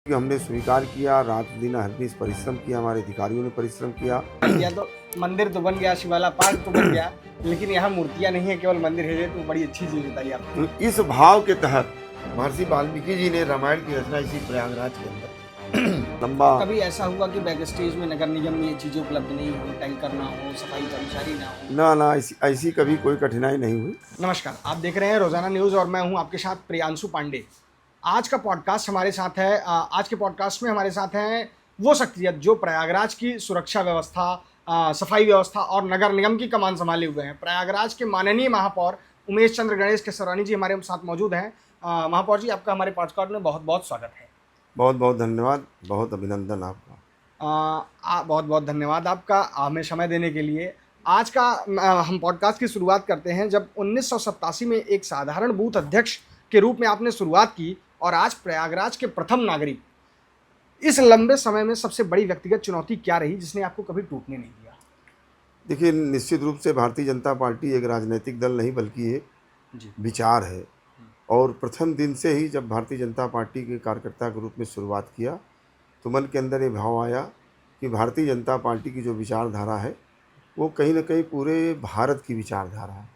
कि हमने स्वीकार किया, रात दिन अहर्निश परिश्रम किया, हमारे अधिकारियों ने परिश्रम किया। या तो मंदिर तो बन गया, शिवाला पार्क तो बन गया, लेकिन यहाँ मूर्तियाँ नहीं है, केवल मंदिर है। तो बड़ी अच्छी चीज़ बताई आपने। तो इस भाव के तहत महर्षि वाल्मीकि जी ने रामायण की रचना इसी प्रयागराज के अंदर लंबा। कभी ऐसा हुआ कि बैक स्टेज में नगर निगम में ये चीज़ें उपलब्ध नहीं हो, टैंकर ना हो, सफाई कर्मचारी ना हो? ना ना, ऐसी कभी कोई कठिनाई नहीं हुई। नमस्कार, आप देख रहे हैं रोजाना न्यूज़ और मैं हूं आपके साथ प्रियांशु पांडे। आज का पॉडकास्ट हमारे साथ है आज के पॉडकास्ट में हमारे साथ हैं वो शख्सियत जो प्रयागराज की सुरक्षा व्यवस्था, सफाई व्यवस्था और नगर निगम की कमान संभाले हुए हैं। प्रयागराज के माननीय महापौर उमेश चंद्र गणेश केसरानी जी हमारे साथ मौजूद हैं। महापौर जी, आपका हमारे पॉडकास्ट में बहुत बहुत स्वागत है। बहुत बहुत धन्यवाद, बहुत अभिनंदन आपका। बहुत बहुत धन्यवाद आपका हमें समय देने के लिए। आज का हम पॉडकास्ट की शुरुआत करते हैं जब 1987 में एक साधारण बूथ अध्यक्ष के रूप में आपने शुरुआत की और आज प्रयागराज के प्रथम नागरिक। इस लंबे समय में सबसे बड़ी व्यक्तिगत चुनौती क्या रही जिसने आपको कभी टूटने नहीं दिया? देखिए, निश्चित रूप से भारतीय जनता पार्टी एक राजनीतिक दल नहीं बल्कि एक जी। विचार है। और प्रथम दिन से ही जब भारतीय जनता पार्टी के कार्यकर्ता के रूप में शुरुआत किया तो मन के अंदर ये भाव आया कि भारतीय जनता पार्टी की जो विचारधारा है वो कहीं ना कहीं पूरे भारत की विचारधारा है।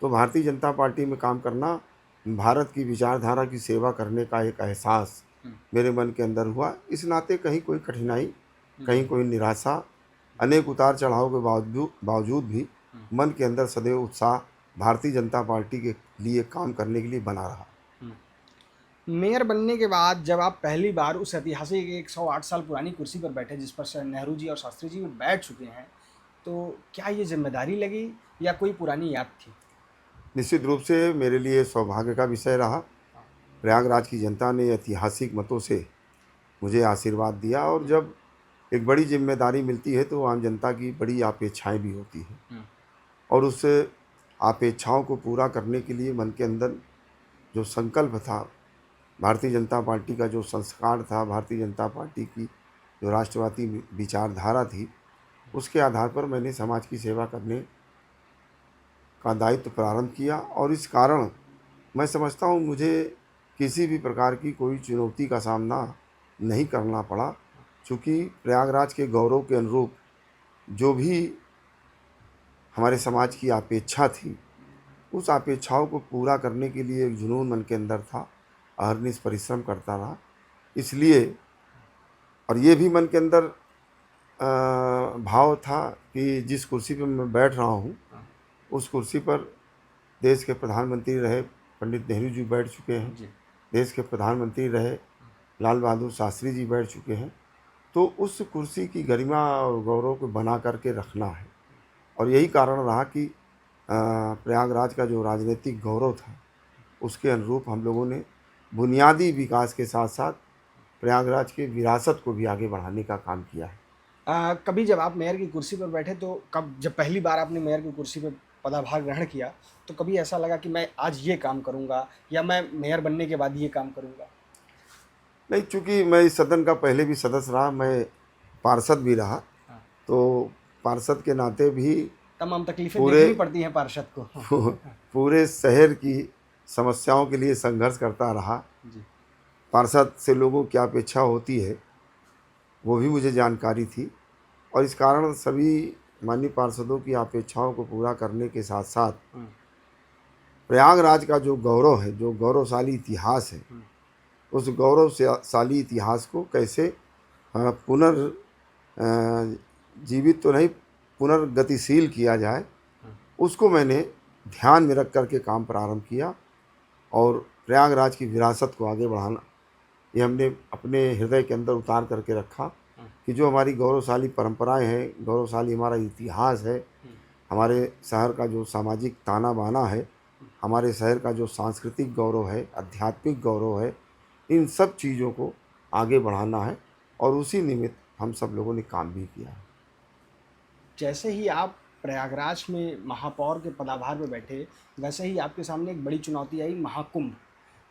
तो भारतीय जनता पार्टी में काम करना, भारत की विचारधारा की सेवा करने का एक एहसास मेरे मन के अंदर हुआ। इस नाते कहीं कोई कठिनाई, कहीं कोई निराशा, अनेक उतार चढ़ाव के बावजूद भी मन के अंदर सदैव उत्साह भारतीय जनता पार्टी के लिए काम करने के लिए बना रहा। मेयर बनने के बाद जब आप पहली बार उस ऐतिहासिक 108 साल पुरानी कुर्सी पर बैठे जिस पर नेहरू जी और शास्त्री जी भी बैठ चुके हैं, तो क्या ये जिम्मेदारी लगी या कोई पुरानी याद थी? निश्चित रूप से मेरे लिए सौभाग्य का विषय रहा। प्रयागराज की जनता ने ऐतिहासिक मतों से मुझे आशीर्वाद दिया और जब एक बड़ी जिम्मेदारी मिलती है तो आम जनता की बड़ी अपेक्षाएं भी होती हैं और उस अपेक्षाओं को पूरा करने के लिए मन के अंदर जो संकल्प था, भारतीय जनता पार्टी का जो संस्कार था, भारतीय जनता पार्टी की जो राष्ट्रवादी विचारधारा थी, उसके आधार पर मैंने समाज की सेवा करने का दायित्व प्रारंभ किया। और इस कारण मैं समझता हूँ मुझे किसी भी प्रकार की कोई चुनौती का सामना नहीं करना पड़ा, क्योंकि प्रयागराज के गौरव के अनुरूप जो भी हमारे समाज की अपेक्षा थी, उस अपेक्षाओं को पूरा करने के लिए एक जुनून मन के अंदर था, अहर्निश परिश्रम करता रहा। इसलिए और ये भी मन के अंदर भाव था कि जिस कुर्सी पर मैं बैठ रहा हूँ उस कुर्सी पर देश के प्रधानमंत्री रहे पंडित नेहरू जी बैठ चुके हैं, देश के प्रधानमंत्री रहे लाल बहादुर शास्त्री जी बैठ चुके हैं। तो उस कुर्सी की गरिमा और गौरव को बना करके रखना है और यही कारण रहा कि प्रयागराज का जो राजनीतिक गौरव था उसके अनुरूप हम लोगों ने बुनियादी विकास के साथ साथ प्रयागराज की विरासत को भी आगे बढ़ाने का काम किया है। कभी जब आप मेयर की कुर्सी पर बैठे तो कब जब पहली बार आपने मेयर की कुर्सी पर पदभार ग्रहण किया तो कभी ऐसा लगा कि मैं आज ये काम करूँगा या मैं मेयर बनने के बाद ये काम करूँगा? नहीं, चूँकि मैं इस सदन का पहले भी सदस्य रहा, मैं पार्षद भी रहा, तो पार्षद के नाते भी तमाम तकलीफें पूरे देखनी पड़ती हैं पार्षद को। पूरे शहर की समस्याओं के लिए संघर्ष करता रहा। जी। पार्षद से लोगों की अपेक्षा होती है वो भी मुझे जानकारी थी और इस कारण सभी माननीय पार्षदों की अपेक्षाओं को पूरा करने के साथ साथ प्रयागराज का जो गौरव है, जो गौरवशाली इतिहास है, उस गौरवशाली इतिहास को कैसे जीवित तो नहीं, पुनर्गतिशील किया जाए, उसको मैंने ध्यान में रख करके काम प्रारंभ किया और प्रयागराज की विरासत को आगे बढ़ाना ये हमने अपने हृदय के अंदर उतार करके रखा कि जो हमारी गौरवशाली परंपराएं हैं, गौरवशाली हमारा इतिहास है, हमारे शहर का जो सामाजिक ताना बाना है, हमारे शहर का जो सांस्कृतिक गौरव है, आध्यात्मिक गौरव है, इन सब चीज़ों को आगे बढ़ाना है और उसी निमित्त हम सब लोगों ने काम भी किया है। जैसे ही आप प्रयागराज में महापौर के पदभार में बैठे, वैसे ही आपके सामने एक बड़ी चुनौती आई, महाकुंभ।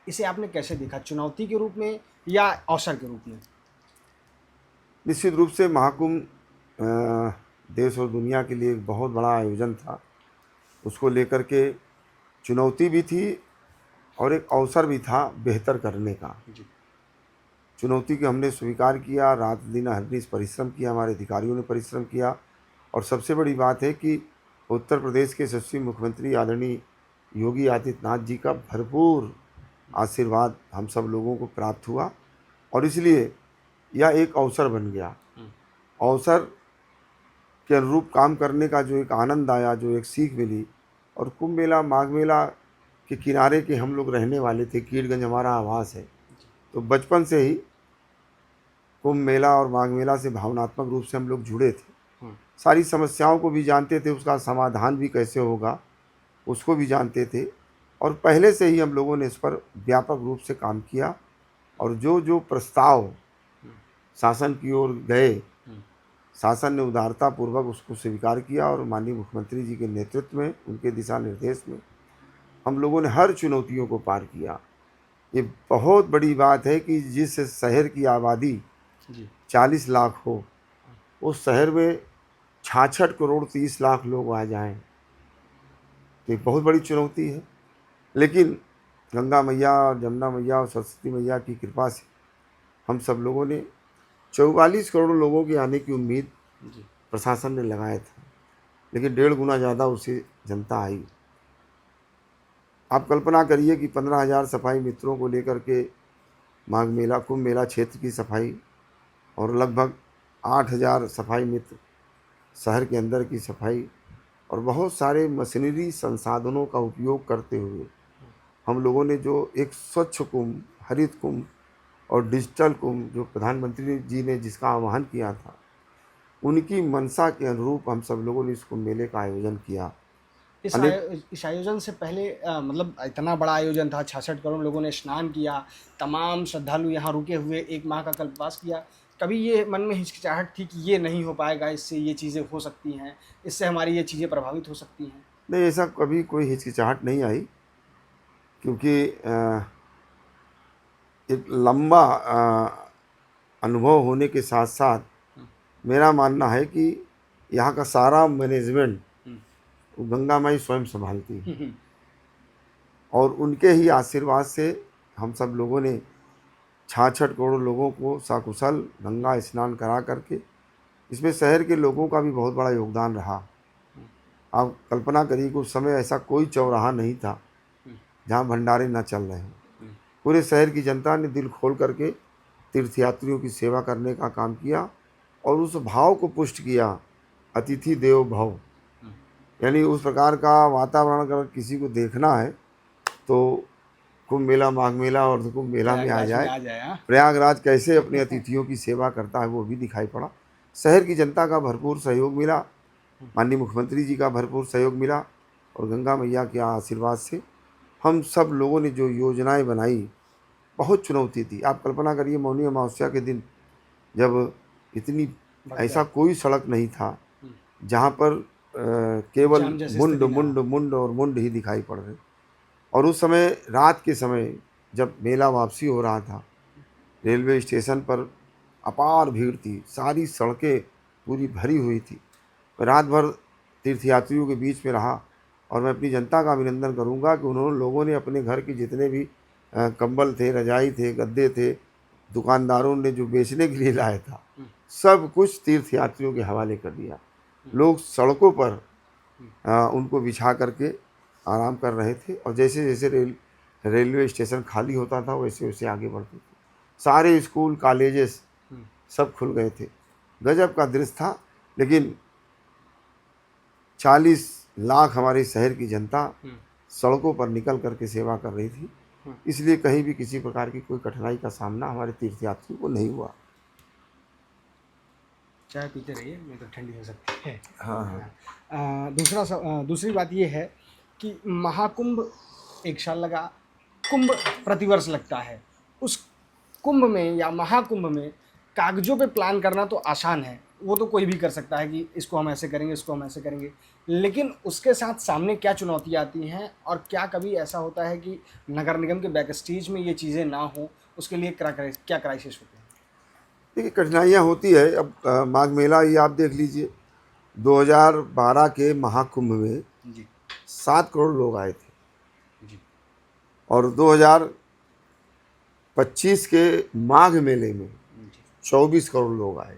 इसे आपने कैसे देखा, चुनौती के रूप में या अवसर के रूप में? निश्चित रूप से महाकुंभ देश और दुनिया के लिए एक बहुत बड़ा आयोजन था। उसको लेकर के चुनौती भी थी और एक अवसर भी था बेहतर करने का। चुनौती को हमने स्वीकार किया, रात दिन अहर्निश परिश्रम किया, हमारे अधिकारियों ने परिश्रम किया। और सबसे बड़ी बात है कि उत्तर प्रदेश के यशस्वी मुख्यमंत्री आदरणीय योगी आदित्यनाथ जी का भरपूर आशीर्वाद हम सब लोगों को प्राप्त हुआ, और इसलिए यह एक अवसर बन गया। अवसर के अनुरूप काम करने का जो एक आनंद आया, जो एक सीख मिली। और कुंभ मेला, माघ मेला के किनारे के हम लोग रहने वाले थे, कीरगंज हमारा आवास है, तो बचपन से ही कुंभ मेला और माघ मेला से भावनात्मक रूप से हम लोग जुड़े थे। सारी समस्याओं को भी जानते थे, उसका समाधान भी कैसे होगा उसको भी जानते थे, और पहले से ही हम लोगों ने इस पर व्यापक रूप से काम किया। और जो जो प्रस्ताव शासन की ओर गए, शासन ने उदारतापूर्वक उसको स्वीकार किया, और माननीय मुख्यमंत्री जी के नेतृत्व में, उनके दिशा निर्देश में हम लोगों ने हर चुनौतियों को पार किया। ये बहुत बड़ी बात है कि जिस शहर की आबादी 40 लाख हो, उस शहर में 66 करोड़ 30 लाख लोग आ जाएं, तो एक बहुत बड़ी चुनौती है। लेकिन गंगा मैया और जमुना मैया और सरस्वती मैया की कृपा से हम सब लोगों ने 44 करोड़ लोगों के आने की उम्मीद प्रशासन ने लगाया था, लेकिन 1.5 गुना ज़्यादा उसे जनता आई। आप कल्पना करिए कि 15,000 सफाई मित्रों को लेकर के माघ मेला, कुंभ मेला क्षेत्र की सफाई, और लगभग 8,000 सफाई मित्र शहर के अंदर की सफाई, और बहुत सारे मशीनरी संसाधनों का उपयोग करते हुए हम लोगों ने जो एक स्वच्छ कुंभ, हरित कुंभ और डिजिटल कुंभ, जो प्रधानमंत्री जी ने जिसका आह्वान किया था, उनकी मंशा के अनुरूप हम सब लोगों ने इस कुंभ मेले का आयोजन किया। इस आयोजन से पहले मतलब इतना बड़ा आयोजन था, 66 करोड़ लोगों ने स्नान किया, तमाम श्रद्धालु यहाँ रुके हुए 1 माह का कल्पवास किया। कभी ये मन में हिचकिचाहट थी कि ये नहीं हो पाएगा, इससे ये चीज़ें हो सकती हैं, इससे हमारी ये चीज़ें प्रभावित हो सकती हैं? नहीं, ऐसा कभी कोई हिचकिचाहट नहीं आई, क्योंकि एक लंबा अनुभव होने के साथ साथ मेरा मानना है कि यहाँ का सारा मैनेजमेंट गंगा माई स्वयं संभालती है, और उनके ही आशीर्वाद से हम सब लोगों ने 66 करोड़ लोगों को सकुशल गंगा स्नान करा करके, इसमें शहर के लोगों का भी बहुत बड़ा योगदान रहा। आप कल्पना करिए कि उस समय ऐसा कोई चौराहा नहीं था जहाँ भंडारे न चल रहे हों। पूरे शहर की जनता ने दिल खोल करके तीर्थयात्रियों की सेवा करने का काम किया, और उस भाव को पुष्ट किया, अतिथि देवो भव। यानी उस प्रकार का वातावरण अगर किसी को देखना है तो कुंभ मेला, माघ मेला और कुंभ मेला में आ जाए। प्रयागराज कैसे अपने अतिथियों की सेवा करता है वो भी दिखाई पड़ा। शहर की जनता का भरपूर सहयोग मिला, माननीय मुख्यमंत्री जी का भरपूर सहयोग मिला, और गंगा मैया के आशीर्वाद से हम सब लोगों ने जो योजनाएं बनाई, बहुत चुनौती थी। आप कल्पना करिए, मौनी अमावस्या के दिन जब इतनी, ऐसा कोई सड़क नहीं था जहाँ पर केवल मुंड मुंड मुंड और मुंड ही दिखाई पड़ रहे। और उस समय, रात के समय जब मेला वापसी हो रहा था, रेलवे स्टेशन पर अपार भीड़ थी, सारी सड़कें पूरी भरी हुई थी। रात भर तीर्थयात्रियों के बीच में रहा, और मैं अपनी जनता का अभिनंदन करूंगा कि उन्होंने, लोगों ने अपने घर के जितने भी कंबल थे, रजाई थे, गद्दे थे, दुकानदारों ने जो बेचने के लिए लाया था, सब कुछ तीर्थयात्रियों के हवाले कर दिया। लोग सड़कों पर उनको बिछा करके आराम कर रहे थे, और जैसे जैसे रेलवे स्टेशन खाली होता था वैसे वैसे आगे बढ़ते थे। सारे स्कूल, कॉलेजेस सब खुल गए थे। गजब का दृश्य था। लेकिन 40 लाख हमारे शहर की जनता सड़कों पर निकल करके सेवा कर रही थी, इसलिए कहीं भी किसी प्रकार की कोई कठिनाई का सामना हमारे तीर्थयात्रियों को नहीं हुआ। चाय पीते रहिए, नहीं तो ठंडी हो सकती है। हाँ। दूसरी बात ये है कि महाकुंभ एक साल लगा, कुंभ प्रतिवर्ष लगता है। उस कुंभ में या महाकुंभ में कागजों पे प्लान करना तो आसान है, वो तो कोई भी कर सकता है कि इसको हम ऐसे करेंगे, इसको हम ऐसे करेंगे, लेकिन उसके साथ सामने क्या चुनौतियाँ आती हैं, और क्या कभी ऐसा होता है कि नगर निगम के बैक स्टेज में ये चीज़ें ना हो, उसके लिए क्या क्राइसिस होते हैं? देखिए, कठिनाइयाँ होती है। अब माघ मेला ही आप देख लीजिए, 2012 के महाकुंभ में 7 करोड़ लोग आए थे, जी। और 2025 25 के माघ मेले में 24 करोड़ लोग आए।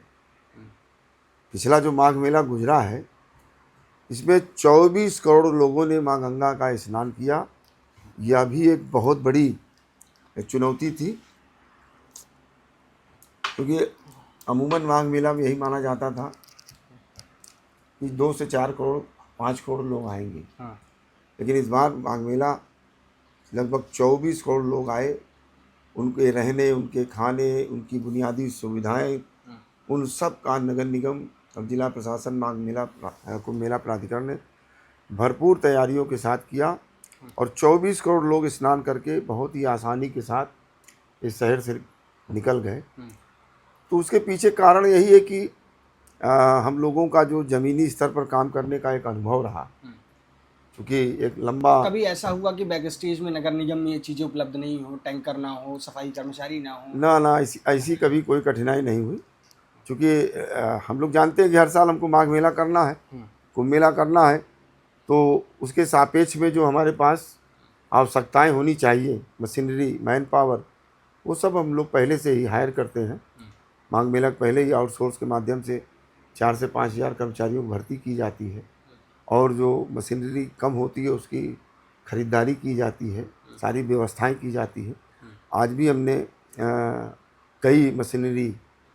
पिछला जो माघ मेला गुजरा है इसमें 24 करोड़ लोगों ने माँ गंगा का स्नान किया। यह भी एक बहुत बड़ी चुनौती थी, क्योंकि अमूमन माघ मेला में यही माना जाता था कि 2 से 4 करोड़ 5 करोड़ लोग आएंगे। हाँ। लेकिन इस बार माघ मेला लगभग 24 करोड़ लोग आए। उनके रहने, उनके खाने, उनकी बुनियादी सुविधाएं, उन सब का नगर निगम और जिला प्रशासन माघ मेला कुंभ मेला प्राधिकरण ने भरपूर तैयारियों के साथ किया और 24 करोड़ लोग स्नान करके बहुत ही आसानी के साथ इस शहर से निकल गए। तो उसके पीछे कारण यही है कि हम लोगों का जो ज़मीनी स्तर पर काम करने का एक अनुभव रहा, क्योंकि एक लंबा कभी ऐसा हुआ कि बैक स्टेज में नगर निगम में ये चीज़ें उपलब्ध नहीं हो, टैंकर ना हो, सफाई कर्मचारी ना हो? ना ऐसी कभी कोई कठिनाई नहीं हुई, क्योंकि हम लोग जानते हैं कि हर साल हमको माघ मेला करना है, कुंभ मेला करना है, तो उसके सापेक्ष में जो हमारे पास आवश्यकताएं होनी चाहिए, मशीनरी, मैन पावर, वो सब हम लोग पहले से ही हायर करते हैं। माघ मेला के पहले ही आउटसोर्स के माध्यम से 4 से 5 हज़ार कर्मचारियों की भर्ती की जाती है और जो मशीनरी कम होती है उसकी खरीदारी की जाती है, सारी व्यवस्थाएं की जाती है। आज भी हमने कई मशीनरी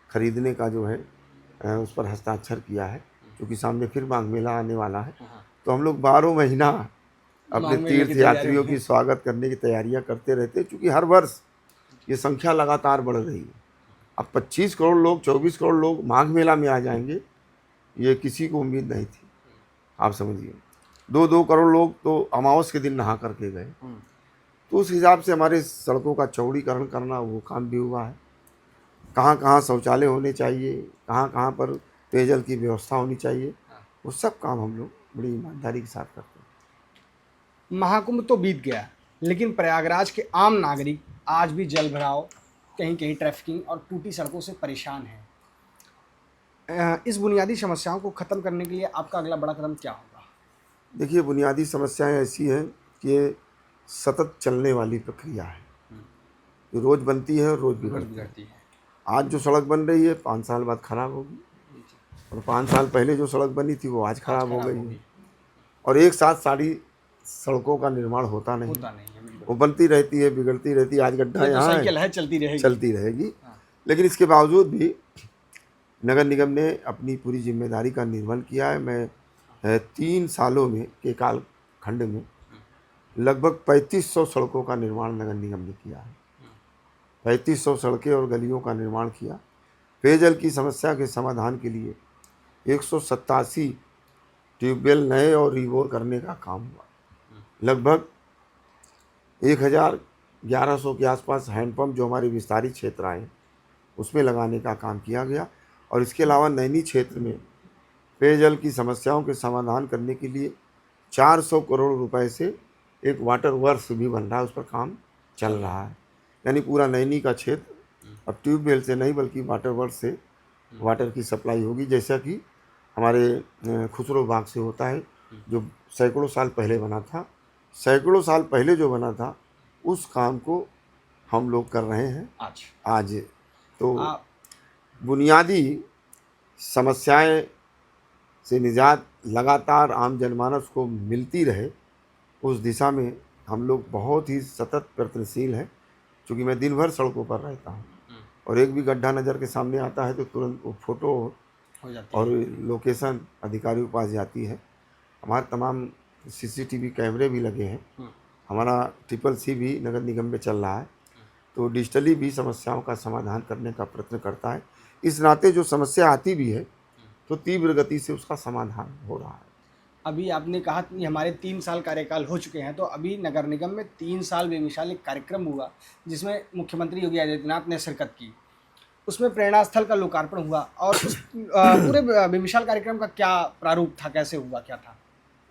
खरीदने का जो है उस पर हस्ताक्षर किया है, क्योंकि सामने फिर माघ मेला आने वाला है। तो हम लोग 12 महीना अपने तीर्थ यात्रियों की स्वागत करने की तैयारियां करते रहते हैं, क्योंकि हर वर्ष ये संख्या लगातार बढ़ रही है। अब 25 करोड़ लोग, 24 करोड़ लोग माघ मेला में आ जाएंगे, ये किसी को उम्मीद नहीं थी। आप समझिए 2-2 करोड़ लोग तो अमावस के दिन नहा करके गए। तो उस हिसाब से हमारे सड़कों का चौड़ीकरण करना, वो काम भी हुआ है। कहाँ कहाँ शौचालय होने चाहिए, कहाँ कहाँ पर पेयजल की व्यवस्था होनी चाहिए, वो सब काम हम लोग बड़ी ईमानदारी के साथ करते हैं। महाकुंभ तो बीत गया, लेकिन प्रयागराज के आम नागरिक आज भी जल भराव, कहीं कहीं ट्रैफिकिंग और टूटी सड़कों से परेशान हैं। इस बुनियादी समस्याओं को ख़त्म करने के लिए आपका अगला बड़ा कदम क्या होगा? देखिए, बुनियादी समस्याएं ऐसी हैं कि ये सतत चलने वाली प्रक्रिया है, जो रोज़ बनती है और रोज़ बिगड़ती है। आज जो सड़क बन रही है 5 साल बाद ख़राब होगी, और 5 साल पहले जो सड़क बनी थी वो आज ख़राब हो गई है। और एक साथ सारी सड़कों का निर्माण होता नहीं, वो बनती रहती है, बिगड़ती रहती है। आज गड्ढा यहाँ है, चलती रहेगी। लेकिन इसके बावजूद भी नगर निगम ने अपनी पूरी जिम्मेदारी का निर्वहन किया है। मैं 3 सालों में के कालखंड में लगभग 3500 सड़कों का निर्माण नगर निगम ने किया है। 3500 सड़कें और गलियों का निर्माण किया। पेयजल की समस्या के समाधान के लिए 187 ट्यूबवेल नए और रिवोर करने का काम हुआ। लगभग 1100 के आसपास हैंडपम्प जो हमारे विस्तारित क्षेत्र आए उसमें लगाने का काम किया गया। और इसके अलावा नैनी क्षेत्र में पेयजल की समस्याओं के समाधान करने के लिए 400 करोड़ रुपए से एक वाटर वर्क्स भी बन रहा है, उस पर काम चल रहा है। यानी पूरा नैनी का क्षेत्र अब ट्यूबवेल से नहीं बल्कि वाटर वर्क्स से वाटर की सप्लाई होगी, जैसा कि हमारे खुसरो बाग से होता है, जो सैकड़ों साल पहले बना था। सैकड़ों साल पहले जो बना था उस काम को हम लोग कर रहे हैं आज। तो बुनियादी समस्याएं से निजात लगातार आम जनमानस को मिलती रहे, उस दिशा में हम लोग बहुत ही सतत प्रयत्नशील हैं। क्योंकि मैं दिन भर सड़कों पर रहता हूँ और एक भी गड्ढा नज़र के सामने आता है तो तुरंत वो फोटो हो जाती और लोकेशन अधिकारियों के पास जाती है। हमारे तमाम CCTV कैमरे भी लगे हैं। हमारा CCC भी नगर निगम में चल रहा है, तो डिजिटली भी समस्याओं का समाधान करने का प्रयत्न करता है। इस नाते जो समस्या आती भी है तो तीव्र गति से उसका समाधान हो रहा है। अभी आपने कहा कि हमारे 3 साल कार्यकाल हो चुके हैं, तो अभी नगर निगम में 3 साल बेमिसाल एक कार्यक्रम हुआ जिसमें मुख्यमंत्री योगी आदित्यनाथ ने शिरकत की। उसमें प्रेरणा स्थल का लोकार्पण हुआ और उस पूरे बेमिसाल कार्यक्रम का क्या प्रारूप था, कैसे हुआ, क्या था?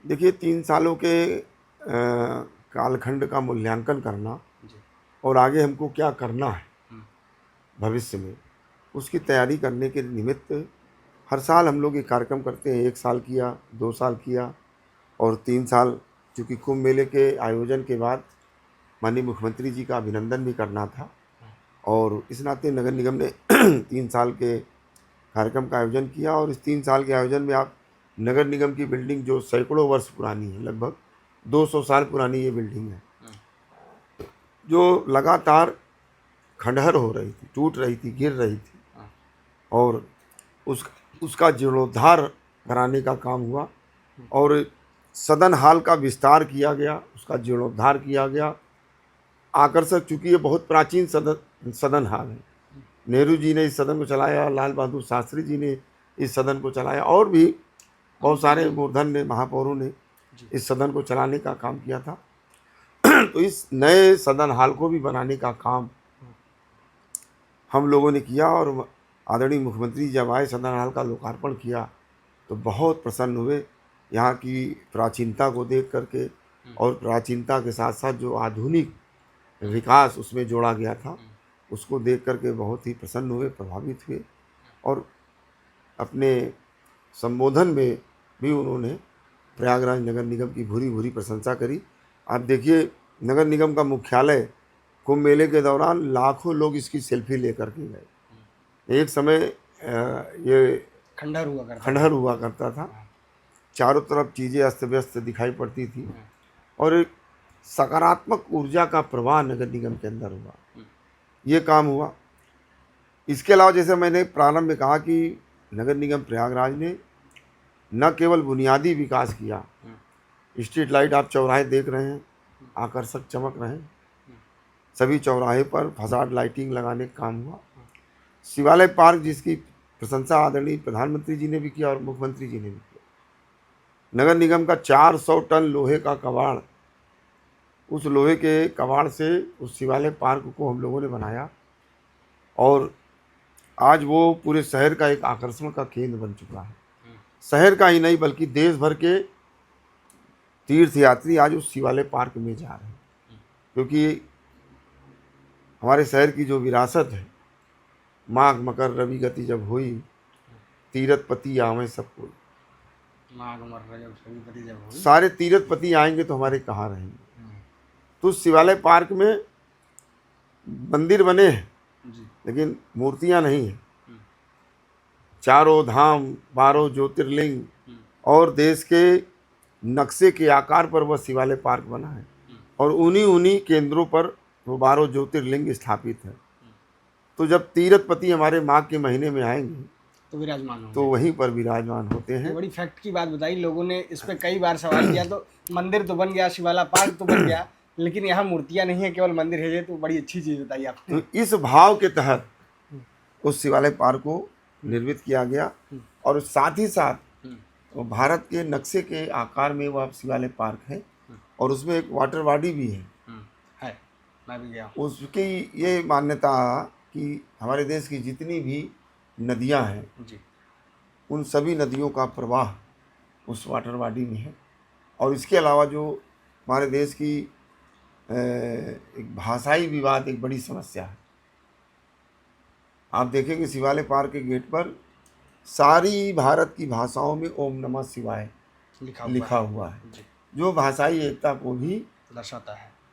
देखिए, 3 सालों के कालखंड का मूल्यांकन करना और आगे हमको क्या करना है भविष्य में, उसकी तैयारी करने के निमित्त हर साल हम लोग ये कार्यक्रम करते हैं। 1 साल किया, 2 साल किया और 3 साल। चूँकि कुंभ मेले के आयोजन के बाद माननीय मुख्यमंत्री जी का अभिनंदन भी करना था, और इस नाते नगर निगम ने 3 साल के कार्यक्रम का आयोजन किया। और इस 3 साल के आयोजन में आप नगर निगम की बिल्डिंग जो सैकड़ों वर्ष पुरानी है, लगभग 200 साल पुरानी ये बिल्डिंग है, जो लगातार खंडहर हो रही थी, टूट रही थी, गिर रही थी, और उसका जीर्णोद्धार कराने का काम हुआ और सदन हाल का विस्तार किया गया, उसका जीर्णोद्धार किया गया। आकर्षक, चूँकि ये बहुत प्राचीन सदन हाल है, नेहरू जी ने इस सदन को चलाया, लाल बहादुर शास्त्री जी ने इस सदन को चलाया, और भी बहुत सारे मूर्धन्य महापौरों ने इस सदन को चलाने का काम किया था। तो इस नए सदन हाल को भी बनाने का काम हम लोगों ने किया, और आदरणीय मुख्यमंत्री जब आए, सदन हाल का लोकार्पण किया, तो बहुत प्रसन्न हुए यहाँ की प्राचीनता को देख करके, और प्राचीनता के साथ साथ जो आधुनिक विकास उसमें जोड़ा गया था उसको देख करके बहुत ही प्रसन्न हुए, प्रभावित हुए। और अपने संबोधन में भी उन्होंने प्रयागराज नगर निगम की भूरी भूरी प्रशंसा करी। आप देखिए, नगर निगम का मुख्यालय कुंभ मेले के दौरान लाखों लोग इसकी सेल्फी लेकर के गए। एक समय ये खंडहर हुआ करता था, चारों तरफ चीज़ें अस्त व्यस्त दिखाई पड़ती थी, और एक सकारात्मक ऊर्जा का प्रवाह नगर निगम के अंदर हुआ, ये काम हुआ। इसके अलावा जैसे मैंने प्रारंभ में कहा कि नगर निगम प्रयागराज ने न केवल बुनियादी विकास किया, स्ट्रीट लाइट आप चौराहे देख रहे हैं, आकर्षक चमक रहे हैं, सभी चौराहे पर फसाड लाइटिंग लगाने का काम हुआ। शिवालय पार्क, जिसकी प्रशंसा आदरणीय प्रधानमंत्री जी ने भी किया और मुख्यमंत्री जी ने भी किया। नगर निगम का 400 टन लोहे का कबाड़, उस लोहे के कबाड़ से उस शिवालय पार्क को हम लोगों ने बनाया, और आज वो पूरे शहर का एक आकर्षण का केंद्र बन चुका है। शहर का ही नहीं बल्कि देश भर के तीर्थयात्री आज उस शिवालय पार्क में जा रहे हैं, क्योंकि हमारे शहर की जो विरासत है, माघ मकर रवि गति जब हुई, तीर्थपति आवे सब कोई, सारे तीर्थपति आएंगे तो हमारे कहाँ रहेंगे। तो उस शिवालय पार्क में मंदिर बने हैं लेकिन मूर्तियां नहीं हैं। चारों धाम, 12 ज्योतिर्लिंग और देश के नक्शे के आकार पर वह शिवालय पार्क बना है, और उन्हीं केंद्रों पर वो 12 ज्योतिर्लिंग स्थापित है। तो जब तीर्थपति हमारे माघ के महीने में आएंगे तो विराजमान होंगे, तो वहीं पर विराजमान होते हैं। बड़ी फैक्ट की बात बताई, लोगों ने इस पर कई बार सवाल किया। तो मंदिर तो बन गया, शिवालय पार्क तो बन गया, लेकिन यहाँ मूर्तियाँ नहीं है, केवल मंदिर है। तो बड़ी अच्छी चीज़ बताई आपने। तो इस भाव के तहत उस शिवालय पार्क को निर्मित किया गया, और साथ ही साथ वो भारत के नक्शे के आकार में वह शिवालय पार्क है, और उसमें एक वाटर बॉडी भी है। मैं भी गया। उसकी ये मान्यता कि हमारे देश की जितनी भी नदियां हैं जी, उन सभी नदियों का प्रवाह उस वाटर बॉडी में है। और इसके अलावा जो हमारे देश की एक भाषाई विवाद एक बड़ी समस्या है। आप देखेंगे शिवालय पार्क के गेट पर सारी भारत की भाषाओं में ओम नमः शिवाय लिखा हुआ है, जो भाषाई एकता को भी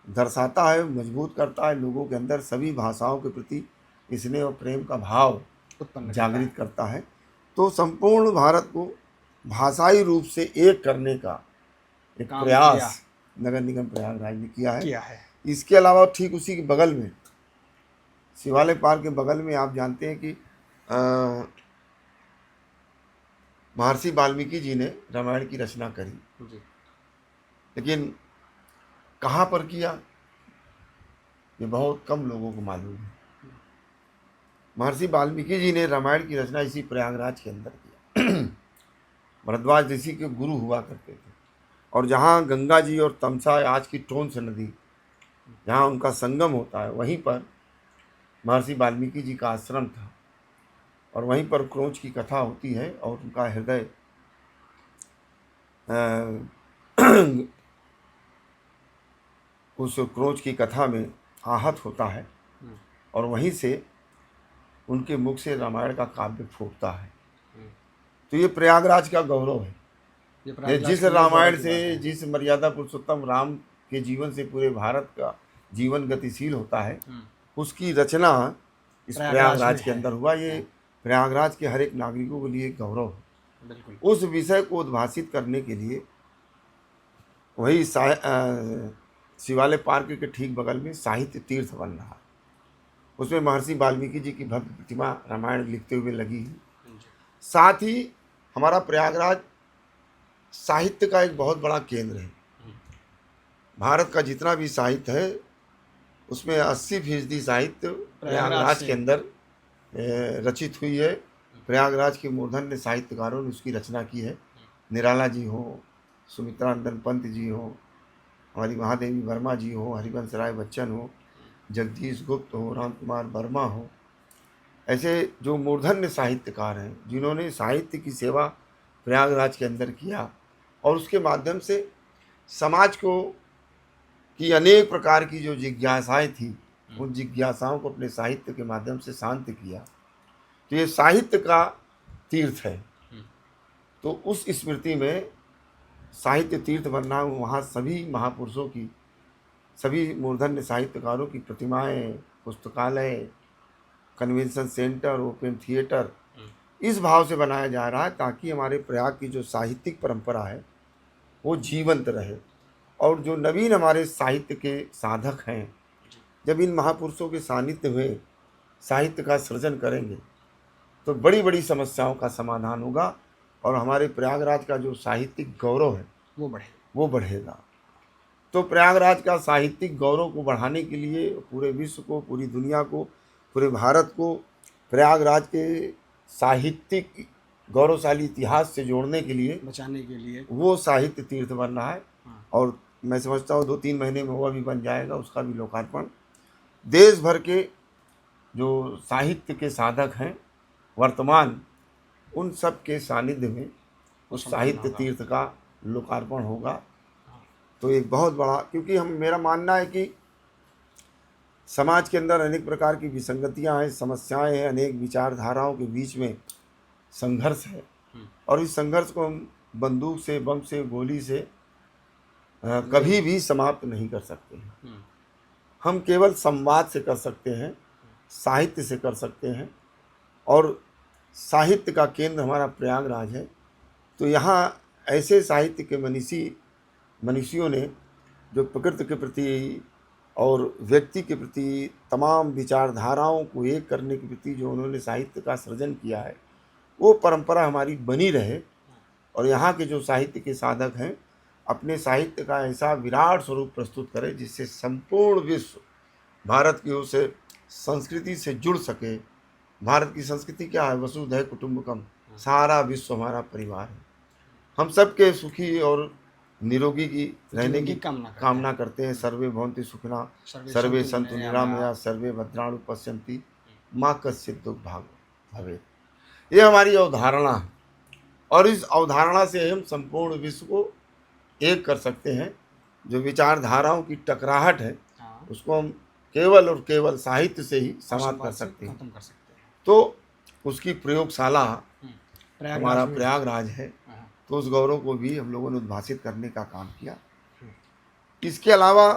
दर्शाता है, मजबूत करता है, लोगों के अंदर सभी भाषाओं के प्रति स्नेह और प्रेम का भाव जागृत करता है। तो संपूर्ण भारत को भाषाई रूप से एक करने का एक प्रयास नगर निगम प्रयागराज ने किया है। इसके अलावा ठीक उसी के बगल में, शिवालय पार्क के बगल में, आप जानते हैं कि महर्षि वाल्मीकि जी ने रामायण की रचना करी, लेकिन कहाँ पर किया ये बहुत कम लोगों को मालूम है। महर्षि वाल्मीकि जी ने रामायण की रचना इसी प्रयागराज के अंदर किया। भरद्वाज ऋषि के गुरु हुआ करते थे, और जहाँ गंगा जी और तमसा, आज की टोंस नदी, जहाँ उनका संगम होता है, वहीं पर महर्षि वाल्मीकि जी का आश्रम था, और वहीं पर क्रोंच की कथा होती है, और उनका हृदय उस क्रोंच की कथा में आहत होता है, और वहीं से उनके मुख से रामायण का काव्य फूटता है। तो ये प्रयागराज का गौरव है। जिस रामायण से, जिस मर्यादा पुरुषोत्तम राम के जीवन से पूरे भारत का जीवन गतिशील होता है, उसकी रचना इस प्रयागराज में के है। अंदर हुआ। ये प्रयागराज के हर एक नागरिकों के लिए एक गौरव है। बिल्कुल। उस विषय को उद्भाषित करने के लिए वही शिवालय पार्क के ठीक बगल में साहित्य तीर्थ बन रहा है। उसमें महर्षि वाल्मीकि जी की भव्य प्रतिमा रामायण लिखते हुए लगी है। साथ ही हमारा प्रयागराज साहित्य का एक बहुत बड़ा केंद्र है। भारत का जितना भी साहित्य है उसमें 80% साहित्य प्रयागराज के अंदर रचित हुई है। प्रयागराज के मूर्धन्य साहित्यकारों ने उसकी रचना की है। निराला जी हो, सुमित्रानंदन पंत जी हो, हमारी महादेवी वर्मा जी हो, हरिवंश राय बच्चन हो, जगदीश गुप्त हो, राम कुमार वर्मा हो, ऐसे जो मूर्धन्य साहित्यकार हैं जिन्होंने साहित्य की सेवा प्रयागराज के अंदर किया और उसके माध्यम से समाज को की अनेक प्रकार की जो जिज्ञासाएं थी उन जिज्ञासाओं को अपने साहित्य के माध्यम से शांत किया। तो ये साहित्य का तीर्थ है। तो उस स्मृति में साहित्य तीर्थ बनना, वहाँ सभी महापुरुषों की, सभी मूर्धन्य साहित्यकारों की प्रतिमाएं, पुस्तकालय, कन्वेंशन सेंटर, ओपन थिएटर इस भाव से बनाया जा रहा है ताकि हमारे प्रयाग की जो साहित्यिक परंपरा है वो जीवंत रहे। और जो नवीन हमारे साहित्य के साधक हैं जब इन महापुरुषों के सानिध्य में साहित्य का सृजन करेंगे तो बड़ी बड़ी समस्याओं का समाधान होगा और हमारे प्रयागराज का जो साहित्यिक गौरव है वो बढ़ेगा। तो प्रयागराज का साहित्यिक गौरव को बढ़ाने के लिए पूरे विश्व को, पूरी दुनिया को, पूरे भारत को प्रयागराज के साहित्यिक गौरवशाली इतिहास से जोड़ने के लिए, बचाने के लिए वो साहित्य तीर्थ बन रहा है। और मैं समझता हूँ 2-3 महीने में वो भी बन जाएगा, उसका भी लोकार्पण। देश भर के जो साहित्य के साधक हैं वर्तमान, उन सब के सानिध्य में उस साहित्य तीर्थ का लोकार्पण होगा। तो एक बहुत बड़ा, क्योंकि मेरा मानना है कि समाज के अंदर अनेक प्रकार की विसंगतियां हैं, समस्याएं हैं, अनेक विचारधाराओं के बीच में संघर्ष है और इस संघर्ष को हम बंदूक से, बम से, गोली से कभी भी समाप्त नहीं कर सकते हैं। हम केवल संवाद से कर सकते हैं, साहित्य से कर सकते हैं और साहित्य का केंद्र हमारा प्रयागराज है। तो यहाँ ऐसे साहित्य के मनीषियों ने जो प्रकृति के प्रति और व्यक्ति के प्रति तमाम विचारधाराओं को एक करने के प्रति जो उन्होंने साहित्य का सृजन किया है वो परंपरा हमारी बनी रहे और यहाँ के जो साहित्य के साधक हैं अपने साहित्य का ऐसा विराट स्वरूप प्रस्तुत करें जिससे संपूर्ण विश्व भारत की उस संस्कृति से जुड़ सके। भारत की संस्कृति क्या है? वसुधैव कुटुंबकम, सारा विश्व हमारा परिवार है। हम सबके सुखी और निरोगी की रहने की कामना करते हैं। सर्वे भवन्ति सुखिनः, सर्वे सन्तु निरामया, सर्वे भद्राणि पश्यन्ति, मा कश्चित् दुःखभाग् भवेत्। ये हमारी अवधारणा है और इस अवधारणा से हम संपूर्ण विश्व को एक कर सकते हैं। जो विचारधाराओं की टकराहट है उसको हम केवल और केवल साहित्य से ही समाप्त कर सकते हैं। तो उसकी प्रयोगशाला हमारा प्रयागराज है। तो उस गौरव को भी हम लोगों ने उद्भाषित करने का काम किया। इसके अलावा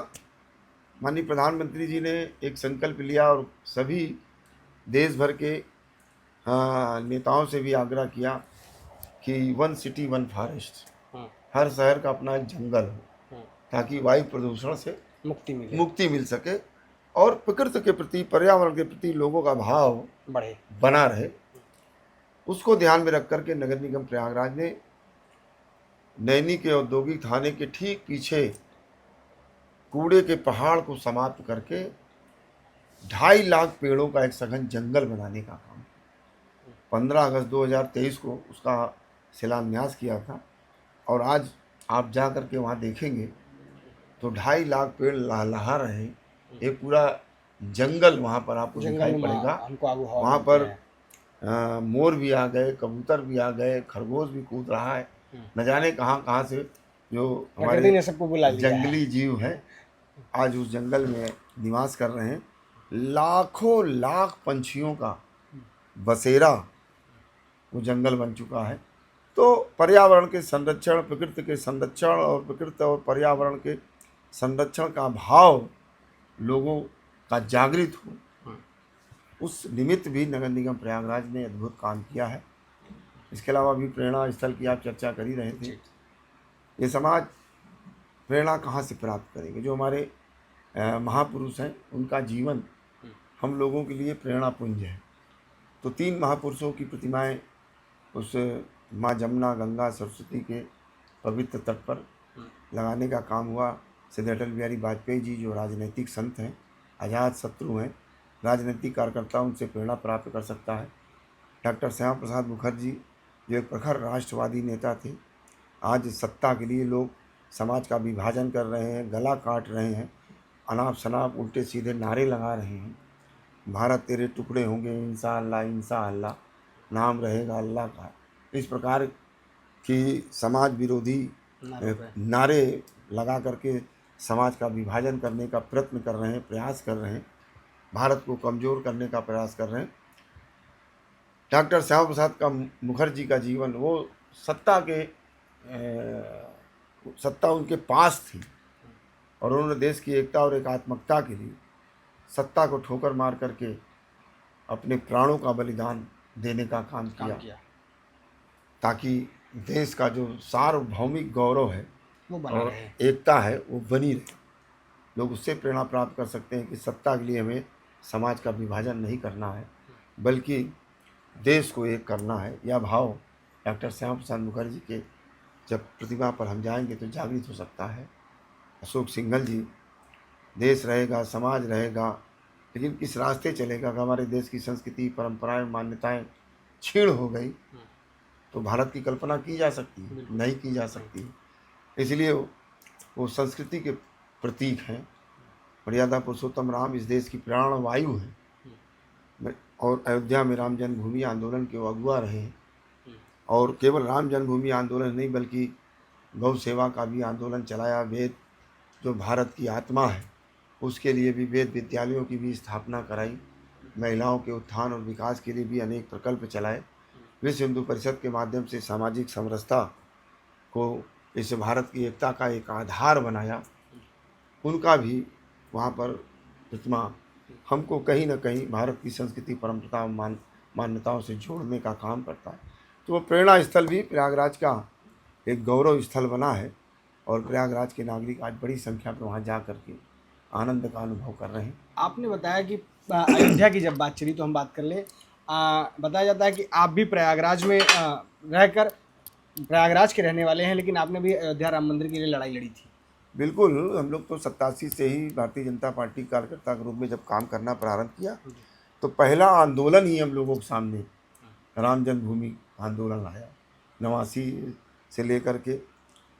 माननीय प्रधानमंत्री जी ने एक संकल्प लिया और सभी देश भर के नेताओं से भी आग्रह किया कि 1 सिटी 1 फॉरेस्ट, हर शहर का अपना एक जंगल हो ताकि वायु प्रदूषण से मुक्ति मिल सके और प्रकृति के प्रति, पर्यावरण के प्रति लोगों का भाव बना रहे। उसको ध्यान में रख करके नगर निगम प्रयागराज ने नैनी के औद्योगिक थाने के ठीक पीछे कूड़े के पहाड़ को समाप्त करके 2.5 लाख पेड़ों का एक सघन जंगल बनाने का काम 15 अगस्त 2023 को उसका शिलान्यास किया था। और आज आप जा कर के वहाँ देखेंगे तो 2.5 लाख पेड़ लहलहा रहे हैं। एक पूरा जंगल वहाँ पर आपको दिखाई पड़ेगा। वहाँ पर मोर भी आ गए, कबूतर भी आ गए, खरगोश भी कूद रहा है। न जाने कहाँ से जो हमारे जंगली जीव हैं आज उस जंगल में निवास कर रहे हैं। लाखों लाख पंछियों का बसेरा वो जंगल बन चुका है। तो पर्यावरण के संरक्षण, प्रकृति के संरक्षण और प्रकृति और पर्यावरण के संरक्षण का भाव लोगों का जागृत हो उस निमित्त भी नगर निगम प्रयागराज ने अद्भुत काम किया है। इसके अलावा भी प्रेरणा स्थल की आप चर्चा कर ही रहे थे। जी ये समाज प्रेरणा कहाँ से प्राप्त करेंगे? जो हमारे महापुरुष हैं, उनका जीवन हम लोगों के लिए प्रेरणा पुंज है। तो 3 महापुरुषों की प्रतिमाएं उस माँ जमुना, गंगा, सरस्वती के पवित्र तट पर लगाने का काम हुआ। श्री अटल बिहारी वाजपेयी जी जो राजनीतिक संत हैं, अजात शत्रु हैं, राजनीतिक कार्यकर्ता उनसे प्रेरणा प्राप्त कर सकता है। डॉक्टर श्यामा प्रसाद मुखर्जी जो एक प्रखर राष्ट्रवादी नेता थे, आज सत्ता के लिए लोग समाज का विभाजन कर रहे हैं, गला काट रहे हैं, अनाप शनाप उल्टे सीधे नारे लगा रहे हैं। भारत तेरे टुकड़े होंगे, इंशाअल्लाह इंशाअल्लाह, नाम रहेगा अल्लाह का। इस प्रकार की समाज विरोधी नारे लगा करके समाज का विभाजन करने का प्रयत्न कर रहे हैं, प्रयास कर रहे हैं, भारत को कमज़ोर करने का प्रयास कर रहे हैं। डॉक्टर श्यामा प्रसाद का मुखर्जी का जीवन, वो सत्ता उनके पास थी और उन्होंने देश की एकता और एकात्मकता के लिए सत्ता को ठोकर मार करके अपने प्राणों का बलिदान देने का काम किया ताकि देश का जो सार्वभौमिक गौरव है वो बना और रहे। एकता है वो बनी रहे। लोग उससे प्रेरणा प्राप्त कर सकते हैं कि सत्ता के लिए हमें समाज का विभाजन नहीं करना है, बल्कि देश को एक करना है। यह भाव डॉक्टर श्यामा प्रसाद मुखर्जी के जब प्रतिमा पर हम जाएंगे तो जागृत हो सकता है। अशोक सिंघल जी, देश रहेगा, समाज रहेगा, लेकिन किस रास्ते चलेगा? अगर हमारे देश की संस्कृति, परंपराएं, मान्यताएं छीण हो गई तो भारत की कल्पना की जा सकती है? नहीं की जा सकती। इसलिए वो संस्कृति के प्रतीक हैं। मर्यादा पुरुषोत्तम राम इस देश की प्राण वायु है और अयोध्या में राम जन्मभूमि आंदोलन के वो अगुआ रहे हैं। और केवल राम जन्मभूमि आंदोलन नहीं बल्कि गौ सेवा का भी आंदोलन चलाया। वेद जो भारत की आत्मा है उसके लिए भी वेद विद्यालयों की भी स्थापना कराई। महिलाओं के उत्थान और विकास के लिए भी अनेक प्रकल्प चलाए। विश्व हिंदू परिषद के माध्यम से सामाजिक समरसता को इस भारत की एकता का एक आधार बनाया। उनका भी वहाँ पर प्रतिमा हमको कहीं ना कहीं भारत की संस्कृति, परंपरा, मान्यताओं से जोड़ने का काम करता है। तो वो प्रेरणा स्थल भी प्रयागराज का एक गौरव स्थल बना है और प्रयागराज के नागरिक आज बड़ी संख्या में वहाँ जा कर के आनंद का अनुभव कर रहे हैं। आपने बताया कि अयोध्या की जब बात चली तो हम बात कर ले। बताया जाता है कि आप भी प्रयागराज में रहकर प्रयागराज के रहने वाले हैं, लेकिन आपने भी अयोध्या राम मंदिर के लिए लड़ाई लड़ी थी। बिल्कुल, हम लोग तो 87 से ही भारतीय जनता पार्टी कार्यकर्ता के रूप में जब काम करना प्रारंभ किया तो पहला आंदोलन ही हम लोगों के सामने राम जन्मभूमि आंदोलन आया। 89 से लेकर के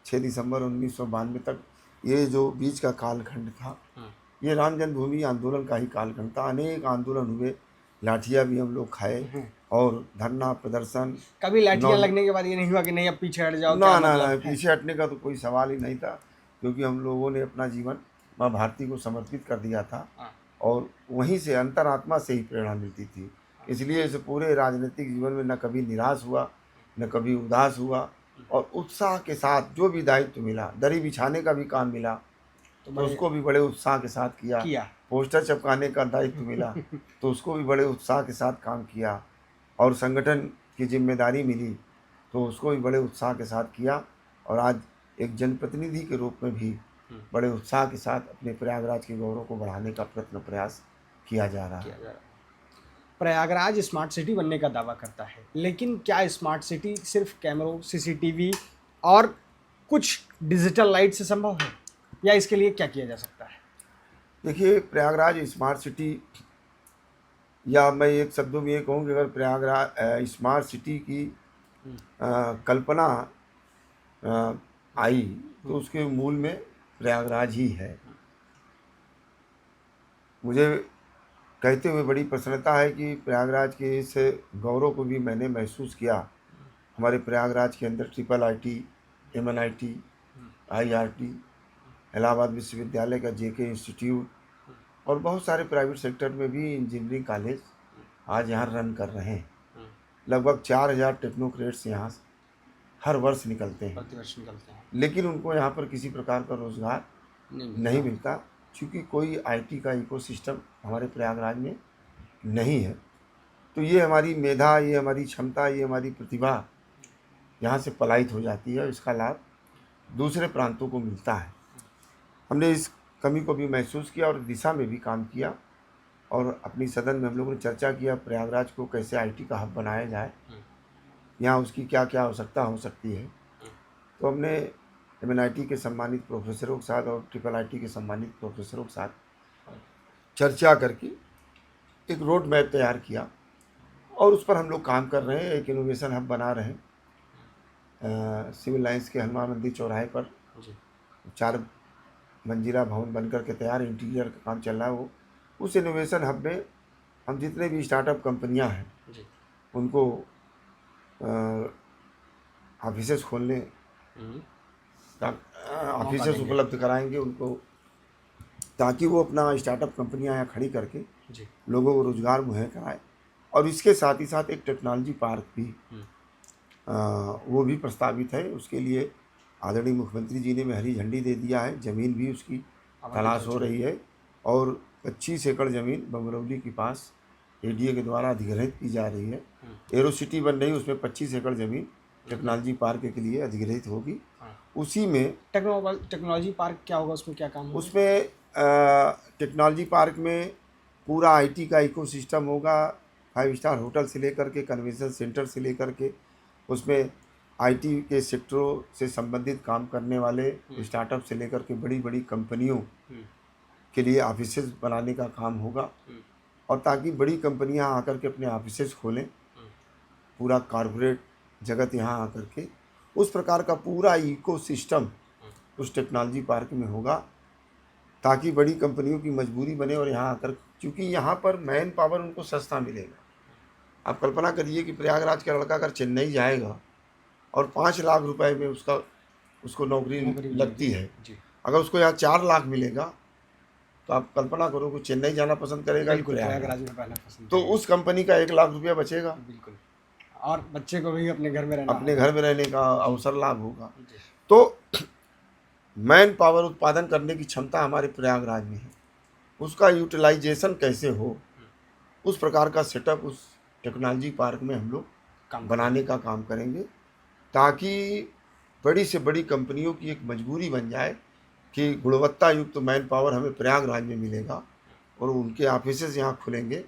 6 दिसंबर 1992 तक ये जो बीच का कालखंड था, ये राम जन्मभूमि आंदोलन का ही कालखंड था। अनेक आंदोलन हुए, लाठियाँ भी हम लोग खाए और धरना प्रदर्शन। कभी लाठियाँ लगने के बाद ये नहीं हुआ कि नहीं अब पीछे हट जाओ? ना ना ना, पीछे हटने का तो कोई सवाल ही नहीं था, क्योंकि हम लोगों ने अपना जीवन माँ भारती को समर्पित कर दिया था और वहीं से अंतरात्मा से ही प्रेरणा मिलती थी। इसलिए इस पूरे राजनीतिक जीवन में न कभी निराश हुआ, न कभी उदास हुआ और उत्साह के साथ जो भी दायित्व मिला, दरी बिछाने का भी काम मिला तो उसको भी बड़े उत्साह के साथ किया। पोस्टर चिपकाने का दायित्व मिला तो उसको भी बड़े उत्साह के साथ काम किया और संगठन की जिम्मेदारी मिली तो उसको भी बड़े उत्साह के साथ किया और आज एक जनप्रतिनिधि के रूप में भी बड़े उत्साह के साथ अपने प्रयागराज के गौरव को बढ़ाने का प्रयास किया जा रहा है। प्रयागराज स्मार्ट सिटी बनने का दावा करता है, लेकिन क्या स्मार्ट सिटी सिर्फ कैमरों, सीसीटीवी और कुछ डिजिटल लाइट से संभव है, या इसके लिए क्या किया जा सकता है? देखिए, प्रयागराज स्मार्ट सिटी, या मैं एक शब्दों में ये कहूँ कि अगर प्रयागराज स्मार्ट सिटी की कल्पना आई तो उसके मूल में प्रयागराज ही है। मुझे कहते हुए बड़ी प्रसन्नता है कि प्रयागराज के इस गौरव को भी मैंने महसूस किया। हमारे प्रयागराज के अंदर IIIT, MNIT, IRT, इलाहाबाद विश्वविद्यालय का JK इंस्टीट्यूट और बहुत सारे प्राइवेट सेक्टर में भी इंजीनियरिंग कॉलेज आज यहाँ रन कर रहे हैं। लगभग 4000 टेक्नोक्रेट्स यहाँ हर वर्ष निकलते हैं, प्रतिवर्ष निकलते हैं, लेकिन उनको यहाँ पर किसी प्रकार का रोज़गार नहीं मिलता, क्योंकि कोई IT का इकोसिस्टम हमारे प्रयागराज में नहीं है। तो ये हमारी मेधा, ये हमारी क्षमता, ये हमारी प्रतिभा यहाँ से पलायित हो जाती है। इसका लाभ दूसरे प्रांतों को मिलता है। हमने इस कमी को भी महसूस किया और दिशा में भी काम किया, और अपनी सदन में हम लोगों ने चर्चा किया प्रयागराज को कैसे आईटी का हब बनाया जाए, यहाँ उसकी क्या क्या आवश्यकता हो सकती है। तो हमने MNIT के सम्मानित प्रोफेसरों के साथ और IIIT के सम्मानित प्रोफेसरों के साथ चर्चा करके एक रोड मैप तैयार किया, और उस पर हम लोग काम कर रहे हैं। एक इनोवेशन हब बना रहे हैं सिविल लाइन्स के हनुमान मंदिर चौराहे पर। 4 मंजिला भवन बनकर के तैयार, इंटीरियर का काम चल रहा है। वो उस इनोवेशन हब में हम जितने भी स्टार्टअप कंपनियां हैं उनको ऑफिसेस खोलने का ऑफिसेस उपलब्ध कराएंगे उनको, ताकि वो अपना स्टार्टअप कंपनियां यहाँ खड़ी करके लोगों को रोजगार मुहैया कराए। और इसके साथ ही साथ एक टेक्नोलॉजी पार्क भी वो भी प्रस्तावित है। उसके लिए आदरणीय मुख्यमंत्री जी ने हरी झंडी दे दिया है। ज़मीन भी उसकी तलाश हो रही है, और 25 एकड़ ज़मीन बमरौली के पास ADA के द्वारा अधिग्रहित की जा रही है। एरो सिटी बन रही है, उसमें 25 एकड़ ज़मीन टेक्नोलॉजी पार्क के लिए अधिग्रहित होगी। उसी में टेक्नोलॉजी पार्क क्या होगा, उसमें क्या काम होगा? उसमें टेक्नोलॉजी पार्क में पूरा IT का इकोसिस्टम होगा। 5 स्टार होटल से लेकर के कन्वेंशन सेंटर से लेकर के उसमें IT के सेक्टरों से संबंधित काम करने वाले स्टार्टअप से लेकर के बड़ी बड़ी कंपनियों के लिए ऑफिसेज बनाने का काम होगा, और ताकि बड़ी कंपनियां आकर के अपने ऑफिसेज खोलें, पूरा कॉरपोरेट जगत यहाँ आकर के उस प्रकार का पूरा इकोसिस्टम उस टेक्नोलॉजी पार्क में होगा, ताकि बड़ी कंपनियों की मजबूरी बने और यहाँ आकर, क्योंकि यहाँ पर मैन पावर उनको सस्ता मिलेगा। आप कल्पना करिए कि प्रयागराज का लड़का अगर चेन्नई जाएगा और 5 लाख रुपए में उसको नौकरी लगती है, अगर उसको यहाँ 4 लाख मिलेगा तो आप कल्पना करो कि चेन्नई जाना पसंद करेगा कि प्रयागराज में पहला पसंद। तो उस कंपनी का 1 लाख रुपया बचेगा, बिल्कुल, और बच्चे को भी अपने घर में रहने का अवसर लाभ होगा। तो मैन पावर उत्पादन करने की क्षमता हमारे प्रयागराज में है, उसका यूटिलाइजेशन कैसे हो, उस प्रकार का सेटअप उस टेक्नोलॉजी पार्क में हम लोग बनाने का काम करेंगे, ताकि बड़ी से बड़ी कंपनियों की एक मजबूरी बन जाए कि गुणवत्ता युक्त मैन पावर हमें प्रयागराज में मिलेगा, और उनके ऑफिसेज यहाँ खुलेंगे,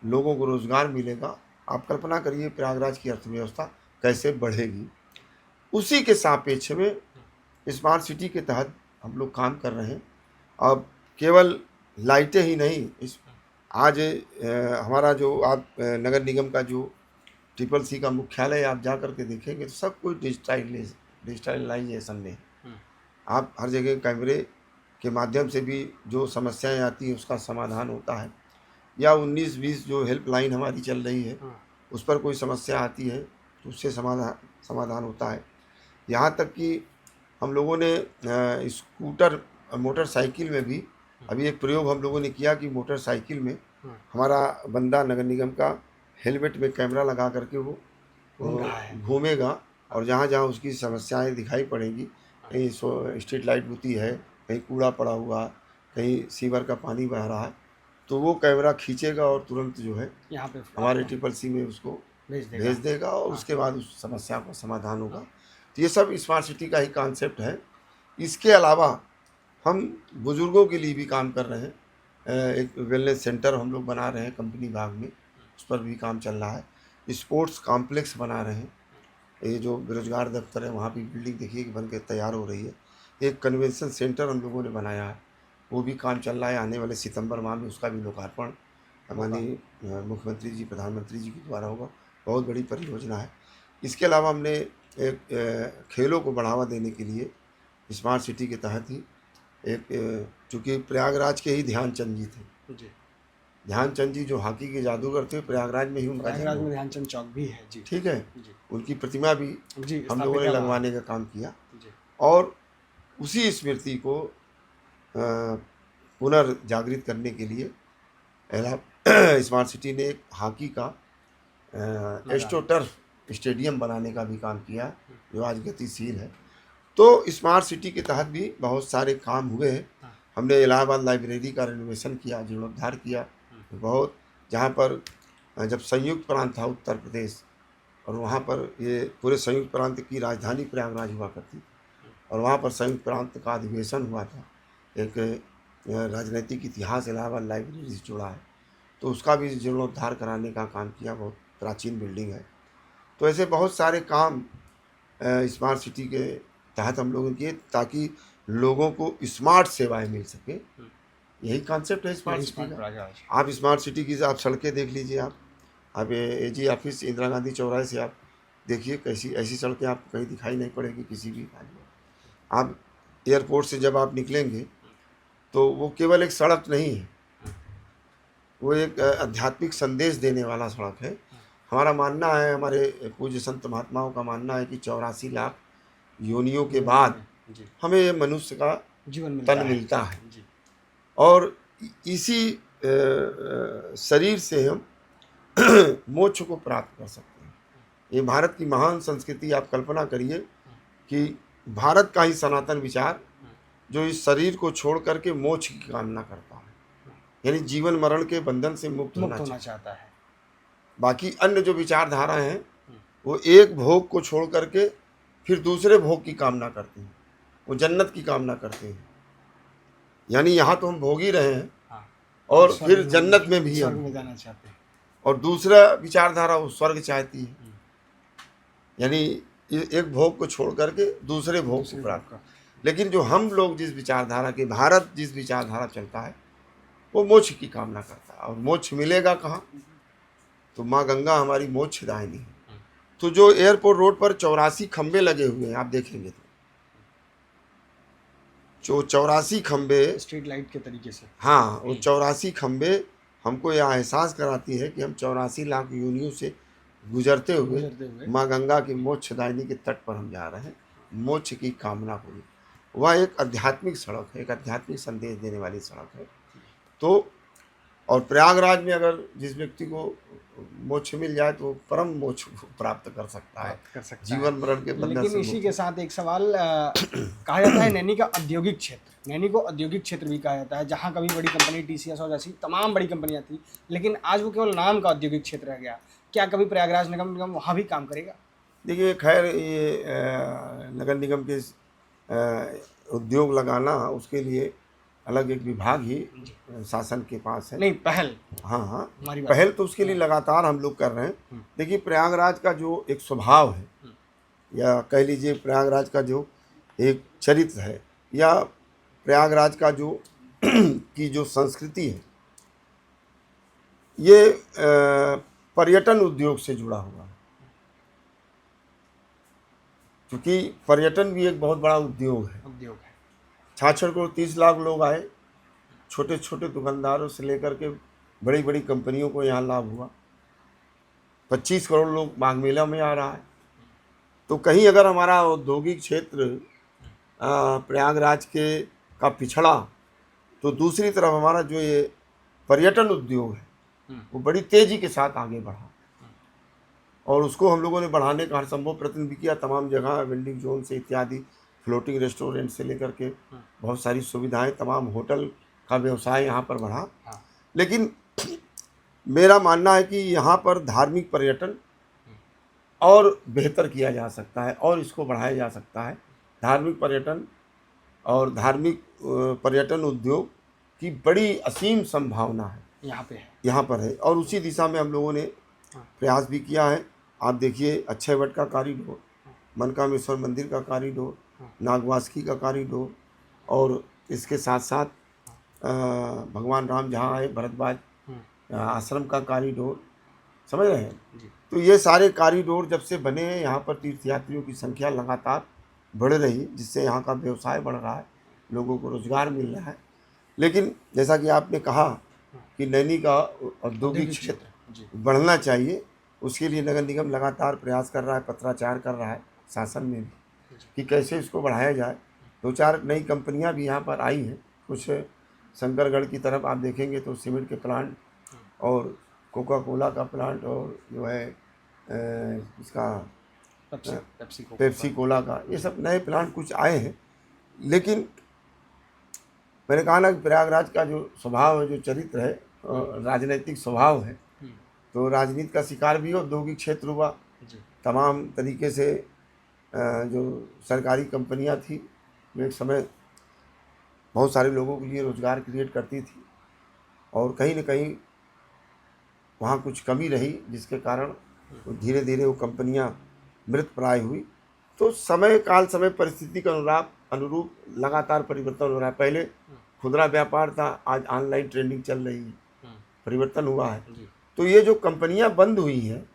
लोगों को रोज़गार मिलेगा। आप कल्पना करिए प्रयागराज की अर्थव्यवस्था कैसे बढ़ेगी। उसी के सापेक्ष में स्मार्ट सिटी के तहत हम लोग काम कर रहे हैं। अब केवल लाइटें ही नहीं, आज हमारा जो आप नगर निगम का जो CCC का मुख्यालय आप जा कर के देखेंगे तो सब कुछ डिजिटलाइजेशन में। आप हर जगह कैमरे के माध्यम से भी जो समस्याएं आती हैं उसका समाधान होता है, या 19-20 जो हेल्पलाइन हमारी चल रही है उस पर कोई समस्या आती है तो उससे समाधान होता है। यहाँ तक कि हम लोगों ने मोटरसाइकिल में भी अभी एक प्रयोग हम लोगों ने किया कि मोटरसाइकिल में हमारा बंदा नगर निगम का हेलमेट में कैमरा लगा करके वो घूमेगा, और जहाँ जहाँ उसकी समस्याएं दिखाई पड़ेंगी, कहीं स्ट्रीट लाइट बुती है, कहीं कूड़ा पड़ा हुआ, कहीं सीवर का पानी बह रहा है, तो वो कैमरा खींचेगा और तुरंत जो है यहाँ पे हमारे CCC में उसको भेज देगा, और उसके बाद उस समस्या का समाधान होगा। तो ये सब स्मार्ट सिटी का ही कॉन्सेप्ट है। इसके अलावा हम बुज़ुर्गों के लिए भी काम कर रहे हैं। एक वेलनेस सेंटर हम लोग बना रहे हैं कंपनी बाग में, उस पर भी काम चल रहा है। स्पोर्ट्स कॉम्प्लेक्स बना रहे हैं, ये जो बेरोजगार दफ्तर है वहाँ भी बिल्डिंग देखिए कि बन के तैयार हो रही है। एक कन्वेंशन सेंटर हम लोगों ने बनाया है, वो भी काम चल रहा है। आने वाले सितंबर माह में उसका भी लोकार्पण माननीय मुख्यमंत्री जी, प्रधानमंत्री जी के द्वारा होगा। बहुत बड़ी परियोजना है। इसके अलावा हमने एक खेलों को बढ़ावा देने के लिए स्मार्ट सिटी के तहत ही एक, चूँकि प्रयागराज के ही ध्यानचंद जी थे, ध्यानचंद जी जो हॉकी के जादूगर थे, प्रयागराज में ही उनका प्रयागराज में ध्यानचंद चौक भी है जी, ठीक है जी। उनकी प्रतिमा भी जी हम लोगों ने लगवाने का काम किया, जी। और उसी स्मृति को पुनर्जागृत करने के लिए स्मार्ट सिटी ने एक हॉकी का एस्ट्रोटर्फ स्टेडियम बनाने का भी काम किया, जो आज गतिशील है। तो स्मार्ट सिटी के तहत भी बहुत सारे काम हुए हैं। हमने इलाहाबाद लाइब्रेरी का रिनोवेशन किया, जीर्णोद्धार किया, बहुत जहाँ पर जब संयुक्त प्रांत था उत्तर प्रदेश, और वहाँ पर ये पूरे संयुक्त प्रांत की राजधानी प्रयागराज हुआ करती थी, और वहाँ पर संयुक्त प्रांत का अधिवेशन हुआ था। एक राजनीतिक इतिहास इलाहाबाद लाइब्रेरी से जुड़ा है, तो उसका भी जीर्णोद्धार कराने का काम किया। बहुत प्राचीन बिल्डिंग है। तो ऐसे बहुत सारे काम स्मार्ट सिटी के तहत हम लोगों ने किए, ताकि लोगों को स्मार्ट सेवाएं मिल सके। यही कॉन्सेप्ट है स्मार्ट सिटी का। आप स्मार्ट सिटी की आप सड़कें देख लीजिए, आप एजी ऑफिस इंदिरा गांधी चौराहे से आप देखिए, कैसी ऐसी सड़कें आपको कहीं दिखाई नहीं पड़ेगी किसी भी राज्य में। आप एयरपोर्ट से जब आप निकलेंगे तो वो केवल एक सड़क नहीं है, वो एक आध्यात्मिक संदेश देने वाला सड़क है। हमारा मानना है, हमारे पूज्य संत महात्माओं का मानना है कि 84 लाख योनियों के बाद हमें ये मनुष्य का जीवन तन मिलता है, और इसी शरीर से हम मोक्ष को प्राप्त कर सकते हैं। ये भारत की महान संस्कृति। आप कल्पना करिए कि भारत का ही सनातन विचार जो इस शरीर को छोड़ करके मोक्ष की कामना करता है, यानी जीवन मरण के बंधन से मुक्त होना चाहता है। बाकी अन्य जो विचारधारा हैं वो एक भोग को छोड़ करके फिर दूसरे भोग की कामना करते हैं, वो जन्नत की कामना करते हैं। यानी यहाँ तो हम भोग ही रहे हैं, और फिर जन्नत में भी हम जाना चाहते हैं, और दूसरा विचारधारा वो स्वर्ग चाहती है, यानी एक भोग को छोड़ करके दूसरे भोग को प्राप्त। लेकिन जो हम लोग जिस विचारधारा के, भारत जिस विचारधारा चलता है, वो मोक्ष की कामना करता है। और मोक्ष मिलेगा कहाँ? तो माँ गंगा हमारी मोक्षदायिनी है। तो जो एयरपोर्ट रोड पर 84 खंबे लगे हुए हैं, आप देखेंगे तो जो 84 खंबे स्ट्रीट लाइट के तरीके से, हाँ, वो 84 खंबे हमको यह एहसास कराती है कि हम 84 लाख योनियों से गुजरते हुए माँ गंगा की मोक्षदायिनी के तट पर हम जा रहे हैं, मोक्ष की कामना पूरी। वह एक आध्यात्मिक सड़क है, एक आध्यात्मिक संदेश देने वाली सड़क है। तो और प्रयागराज में अगर जिस व्यक्ति को मोक्ष मिल जाए तो वो परम मोक्ष प्राप्त कर सकता है, जीवन मरण के बंधन से। लेकिन इसी के साथ एक सवाल कहा जाता है, नैनी का औद्योगिक क्षेत्र, नैनी को औद्योगिक क्षेत्र भी कहा जाता है, जहाँ कभी बड़ी कंपनी TCS और जैसी तमाम बड़ी कंपनियाँ थी, लेकिन आज वो केवल नाम का औद्योगिक क्षेत्र रह गया। क्या कभी प्रयागराज नगर निगम वहाँ भी काम करेगा? देखिए, खैर ये नगर निगम के उद्योग लगाना, उसके लिए अलग एक विभाग ही शासन के पास है। नहीं, पहल, हाँ, पहल तो उसके लिए लगातार हम लोग कर रहे हैं। देखिए, प्रयागराज का जो एक स्वभाव है, या कह लीजिए प्रयागराज का जो एक चरित्र है, या प्रयागराज का जो की जो संस्कृति है, ये पर्यटन उद्योग से जुड़ा हुआ है। क्योंकि पर्यटन भी एक बहुत बड़ा उद्योग है। 66 करोड़ 30 लाख लोग आए, छोटे छोटे दुकानदारों से लेकर के बड़ी बड़ी कंपनियों को यहाँ लाभ हुआ। 25 करोड़ लोग माघ मेला में आ रहा है। तो कहीं अगर हमारा औद्योगिक क्षेत्र प्रयागराज के का पिछड़ा, तो दूसरी तरफ हमारा जो ये पर्यटन उद्योग है वो बड़ी तेज़ी के साथ आगे बढ़ा, और उसको हम लोगों ने बढ़ाने का हर संभव प्रयत्न भी किया। तमाम जगह वेंडिंग जोन से इत्यादि, फ्लोटिंग रेस्टोरेंट से लेकर के बहुत सारी सुविधाएं, तमाम होटल का व्यवसाय यहाँ पर बढ़ा। लेकिन मेरा मानना है कि यहाँ पर धार्मिक पर्यटन और बेहतर किया जा सकता है, और इसको बढ़ाया जा सकता है। धार्मिक पर्यटन और धार्मिक पर्यटन उद्योग की बड़ी असीम संभावना है यहाँ पर है, और उसी दिशा में हम लोगों ने प्रयास भी किया है। आप देखिए, अक्षय वट का कॉरिडोर, मनकामेश्वर मंदिर का कॉरिडोर, नागवासुकी का कॉरिडोर, और इसके साथ साथ भगवान राम जहाँ आए भरद्वाज आश्रम का कॉरिडोर, समझ रहे हैं। तो ये सारे कॉरिडोर जब से बने हैं, यहाँ पर तीर्थयात्रियों की संख्या लगातार बढ़ रही, जिससे यहाँ का व्यवसाय बढ़ रहा है, लोगों को रोजगार मिल रहा है। लेकिन जैसा कि आपने कहा कि नैनी का औद्योगिक क्षेत्र बढ़ना चाहिए, उसके लिए नगर निगम लगातार प्रयास कर रहा है, पत्राचार कर रहा है शासन में भी कि कैसे इसको बढ़ाया जाए। 2-4 नई कंपनियां भी यहाँ पर आई हैं। कुछ शंकरगढ़ की तरफ आप देखेंगे तो सीमेंट के प्लांट और कोका कोला का प्लांट, और जो है इसका पेप्सी कोला का, ये सब नए प्लांट कुछ आए हैं। लेकिन मैंने कहा ना कि प्रयागराज का जो स्वभाव है, जो चरित्र है, राजनीतिक स्वभाव है, हम्म, तो राजनीति का शिकार भी औद्योगिक क्षेत्र हुआ। जी तमाम तरीके से जो सरकारी कंपनियां थी वो एक समय बहुत सारे लोगों के लिए रोज़गार क्रिएट करती थी, और कहीं न कहीं वहाँ कुछ कमी रही, जिसके कारण धीरे धीरे वो कंपनियां मृतप्राय हुई। तो समय काल समय परिस्थिति के अनुरूप लगातार परिवर्तन हो रहा है। पहले खुदरा व्यापार था, आज ऑनलाइन ट्रेडिंग चल रही है, परिवर्तन हुआ है। जी तो ये जो कंपनियां बंद हुई हैं,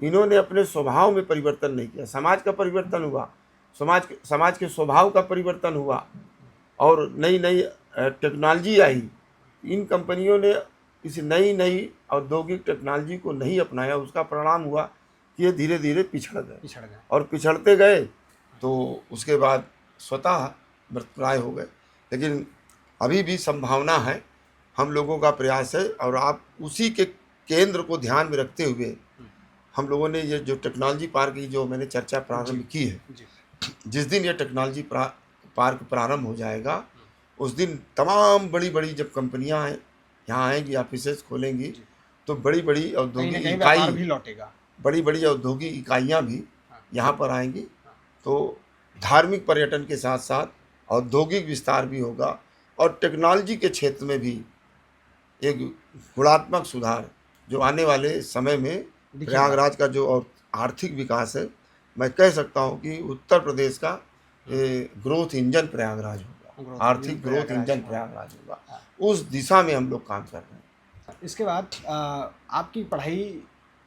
इन्होंने अपने स्वभाव में परिवर्तन नहीं किया। समाज का परिवर्तन हुआ, समाज के स्वभाव का परिवर्तन हुआ, और नई नई टेक्नोलॉजी आई। इन कंपनियों ने इस नई नई औद्योगिक टेक्नोलॉजी को नहीं अपनाया। उसका परिणाम हुआ कि ये धीरे धीरे पिछड़ गए, पिछड़ गए। और पिछड़ते गए तो उसके बाद स्वतः मृतप्राय हो गए। लेकिन अभी भी संभावना है, हम लोगों का प्रयास है, और आप उसी के केंद्र को ध्यान में रखते हुए हम लोगों ने ये जो टेक्नोलॉजी पार्क की जो मैंने चर्चा प्रारंभ की है, जी जिस दिन ये टेक्नोलॉजी पार्क प्रारंभ हो जाएगा, उस दिन तमाम बड़ी बड़ी जब कंपनियां हैं यहाँ आएंगी, ऑफिसेस खोलेंगी, जी तो बड़ी बड़ी कहीं ना औद्योगिक कहीं व्यापार इकाई, भी लौटेगा। बड़ी बड़ी औद्योगिक इकाइयाँ भी हाँ, यहाँ पर आएंगी। हाँ, तो धार्मिक पर्यटन के साथ साथ औद्योगिक विस्तार भी होगा, और टेक्नोलॉजी के क्षेत्र में भी एक गुणात्मक सुधार जो आने वाले समय में दिखेगा। प्रयागराज का जो और आर्थिक विकास है, मैं कह सकता हूँ कि उत्तर प्रदेश का ग्रोथ इंजन प्रयागराज होगा, ग्रोथ इंजन आर्थिक ग्रोथ प्रयागराज। इंजन प्रयागराज होगा। उस दिशा में हम लोग काम कर रहे हैं। इसके बाद आपकी पढ़ाई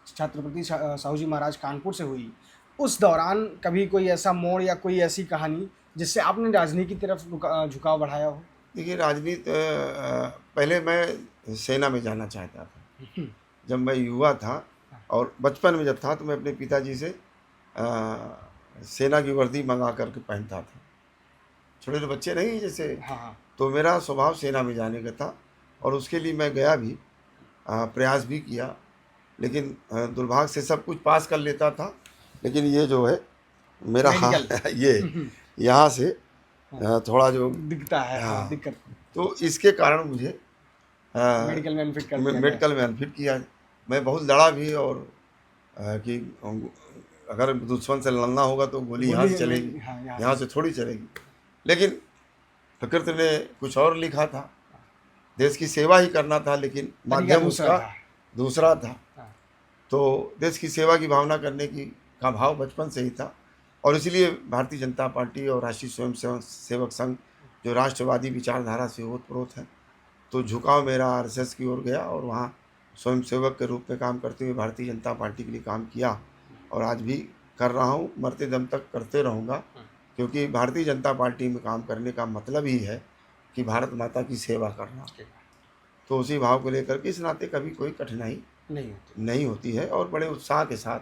छत्रपति साहू जी महाराज कानपुर से हुई। उस दौरान कभी कोई ऐसा मोड़ या कोई ऐसी कहानी जिससे आपने राजनीति की तरफ झुकाव बढ़ाया हो? देखिए, राजनीति पहले मैं सेना में जाना चाहता था। जब मैं युवा था और बचपन में जब था, तो मैं अपने पिताजी से सेना की वर्दी मंगा करके पहनता था। छोटे छोटे बच्चे नहीं जैसे, हाँ हाँ तो मेरा स्वभाव सेना में जाने का था, और उसके लिए मैं गया भी, प्रयास भी किया। लेकिन दुर्भाग्य से सब कुछ पास कर लेता था, लेकिन ये जो है मेरा मेडिकल ये यहाँ से थोड़ा जो दिखता है। हाँ हाँ, दिक्कत। तो इसके कारण मुझे मेडिकल में अनफिट कर दिया गया। मेडिकल में अनफिट किया। मैं बहुत लड़ा भी, और कि अगर दुश्मन से लड़ना होगा तो गोली यहाँ से चलेगी, हाँ यहाँ से थोड़ी चलेगी। लेकिन प्रकृति ने कुछ और लिखा था, देश की सेवा ही करना था, लेकिन तरीका माध्यम दूसरा उसका था। दूसरा था। हाँ, तो देश की सेवा की भावना करने की का भाव बचपन से ही था, और इसलिए भारतीय जनता पार्टी और राष्ट्रीय स्वयं सेवक संघ जो राष्ट्रवादी विचारधारा से ओतप्रोत है, तो झुकाव मेरा आरएसएस की ओर गया, और वहाँ स्वयंसेवक के रूप में काम करते हुए भारतीय जनता पार्टी के लिए काम किया, और आज भी कर रहा हूँ, मरते दम तक करते रहूँगा। क्योंकि भारतीय जनता पार्टी में काम करने का मतलब ही है कि भारत माता की सेवा करना। तो उसी भाव को लेकर के इस नाते कभी कोई कठिनाई नहीं होती है, और बड़े उत्साह के साथ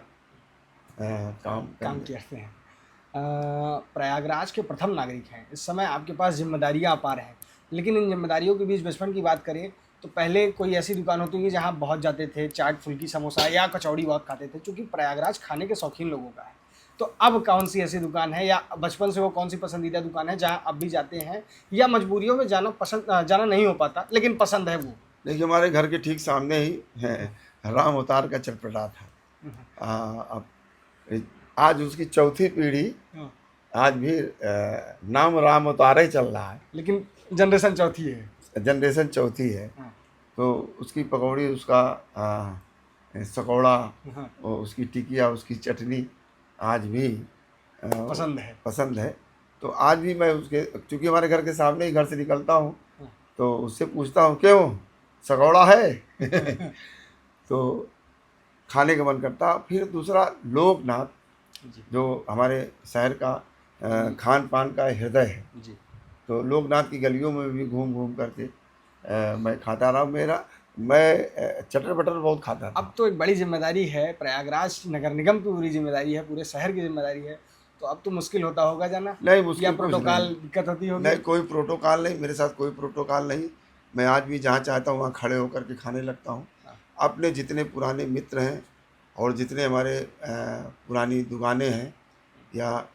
काम करते हैं। प्रयागराज के प्रथम नागरिक हैं। इस समय आपके पास जिम्मेदारियां अपार हैं, लेकिन इन जिम्मेदारियों के बीच बचपन की बात करें तो पहले कोई ऐसी दुकान होती है जहां बहुत जाते थे, चाट फुल्की समोसा या कचौड़ी बहुत खाते थे, क्योंकि प्रयागराज खाने के शौकीन लोगों का है। तो अब कौन सी ऐसी दुकान है, या बचपन से वो कौन सी पसंदीदा दुकान है जहां अब भी जाते हैं, या मजबूरियों में जाना नहीं हो पाता लेकिन पसंद है वो? देखिए, हमारे घर के ठीक सामने ही है राम अवतार का चटपटा था। अब आज उसकी चौथी पीढ़ी, आज भी नाम राम अवतार ही चल रहा है, लेकिन जनरेशन चौथी है। जनरेशन चौथी है। तो उसकी पकौड़ी, उसका सकौड़ा, और उसकी टिकिया, उसकी चटनी आज भी पसंद है। तो आज भी मैं उसके, क्योंकि हमारे घर के सामने ही घर से निकलता हूँ, तो उससे पूछता हूँ क्यों सकौड़ा है तो खाने का मन करता। फिर दूसरा लोकनाथ, जो हमारे शहर का खान पान का हृदय है, तो लोकनाथ की गलियों में भी घूम घूम करके मैं खाता रहा। मैं चटर बटर बहुत खाता था। अब तो एक बड़ी जिम्मेदारी है, प्रयागराज नगर निगम की पूरी जिम्मेदारी है, पूरे शहर की जिम्मेदारी है, तो अब तो मुश्किल होता होगा जाना? नहीं, मुश्किल या प्रोटोकॉल दिक्कत होती होगी? नहीं, कोई प्रोटोकॉल नहीं, मेरे साथ कोई प्रोटोकॉल नहीं। मैं आज भी जहाँ चाहता हूँ वहाँ खड़े होकर के खाने लगता हूँ। अपने जितने पुराने मित्र हैं, और जितने हमारे पुरानी दुकानें हैं, या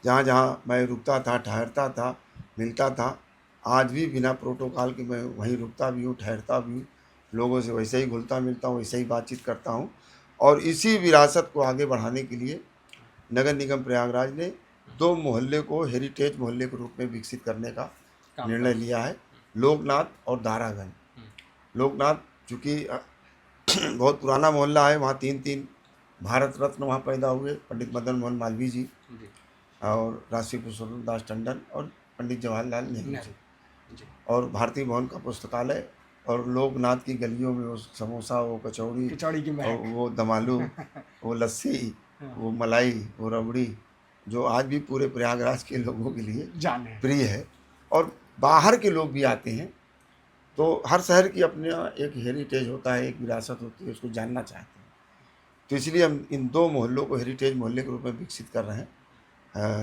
जहाँ जहाँ मैं रुकता था, ठहरता था, मिलता था, आज भी बिना प्रोटोकॉल के मैं वहीं रुकता भी हूँ, ठहरता भी हूँ, लोगों से वैसे ही घुलता मिलता हूँ, वैसे ही बातचीत करता हूँ। और इसी विरासत को आगे बढ़ाने के लिए नगर निगम प्रयागराज ने 2 मोहल्ले को हेरिटेज मोहल्ले के रूप में विकसित करने का काम निर्णय कर लिया है, लोकनाथ और दारागंज। लोकनाथ चूँकि बहुत पुराना मोहल्ला है, वहाँ 3-3 भारत रत्न वहाँ पैदा हुए, पंडित मदन मोहन मालवीय जी जी और राष्ट्रीय पुरुषोत्तम दास टंडन और पंडित जवाहरलाल नेहरू जी। जी और भारतीय भवन का पुस्तकालय और लोकनाथ की गलियों में वो समोसा, वो कचौड़ी कचौड़ी की और महक। वो दमालू, वो लस्सी, वो मलाई, वो रबड़ी, जो आज भी पूरे प्रयागराज के लोगों के लिए जाने प्रिय है। और बाहर के लोग भी आते हैं, तो हर शहर की अपना एक हेरिटेज होता है, एक विरासत होती है, उसको जानना चाहते हैं। तो इसलिए हम इन 2 मोहल्लों को हेरिटेज मोहल्ले के रूप में विकसित कर रहे हैं,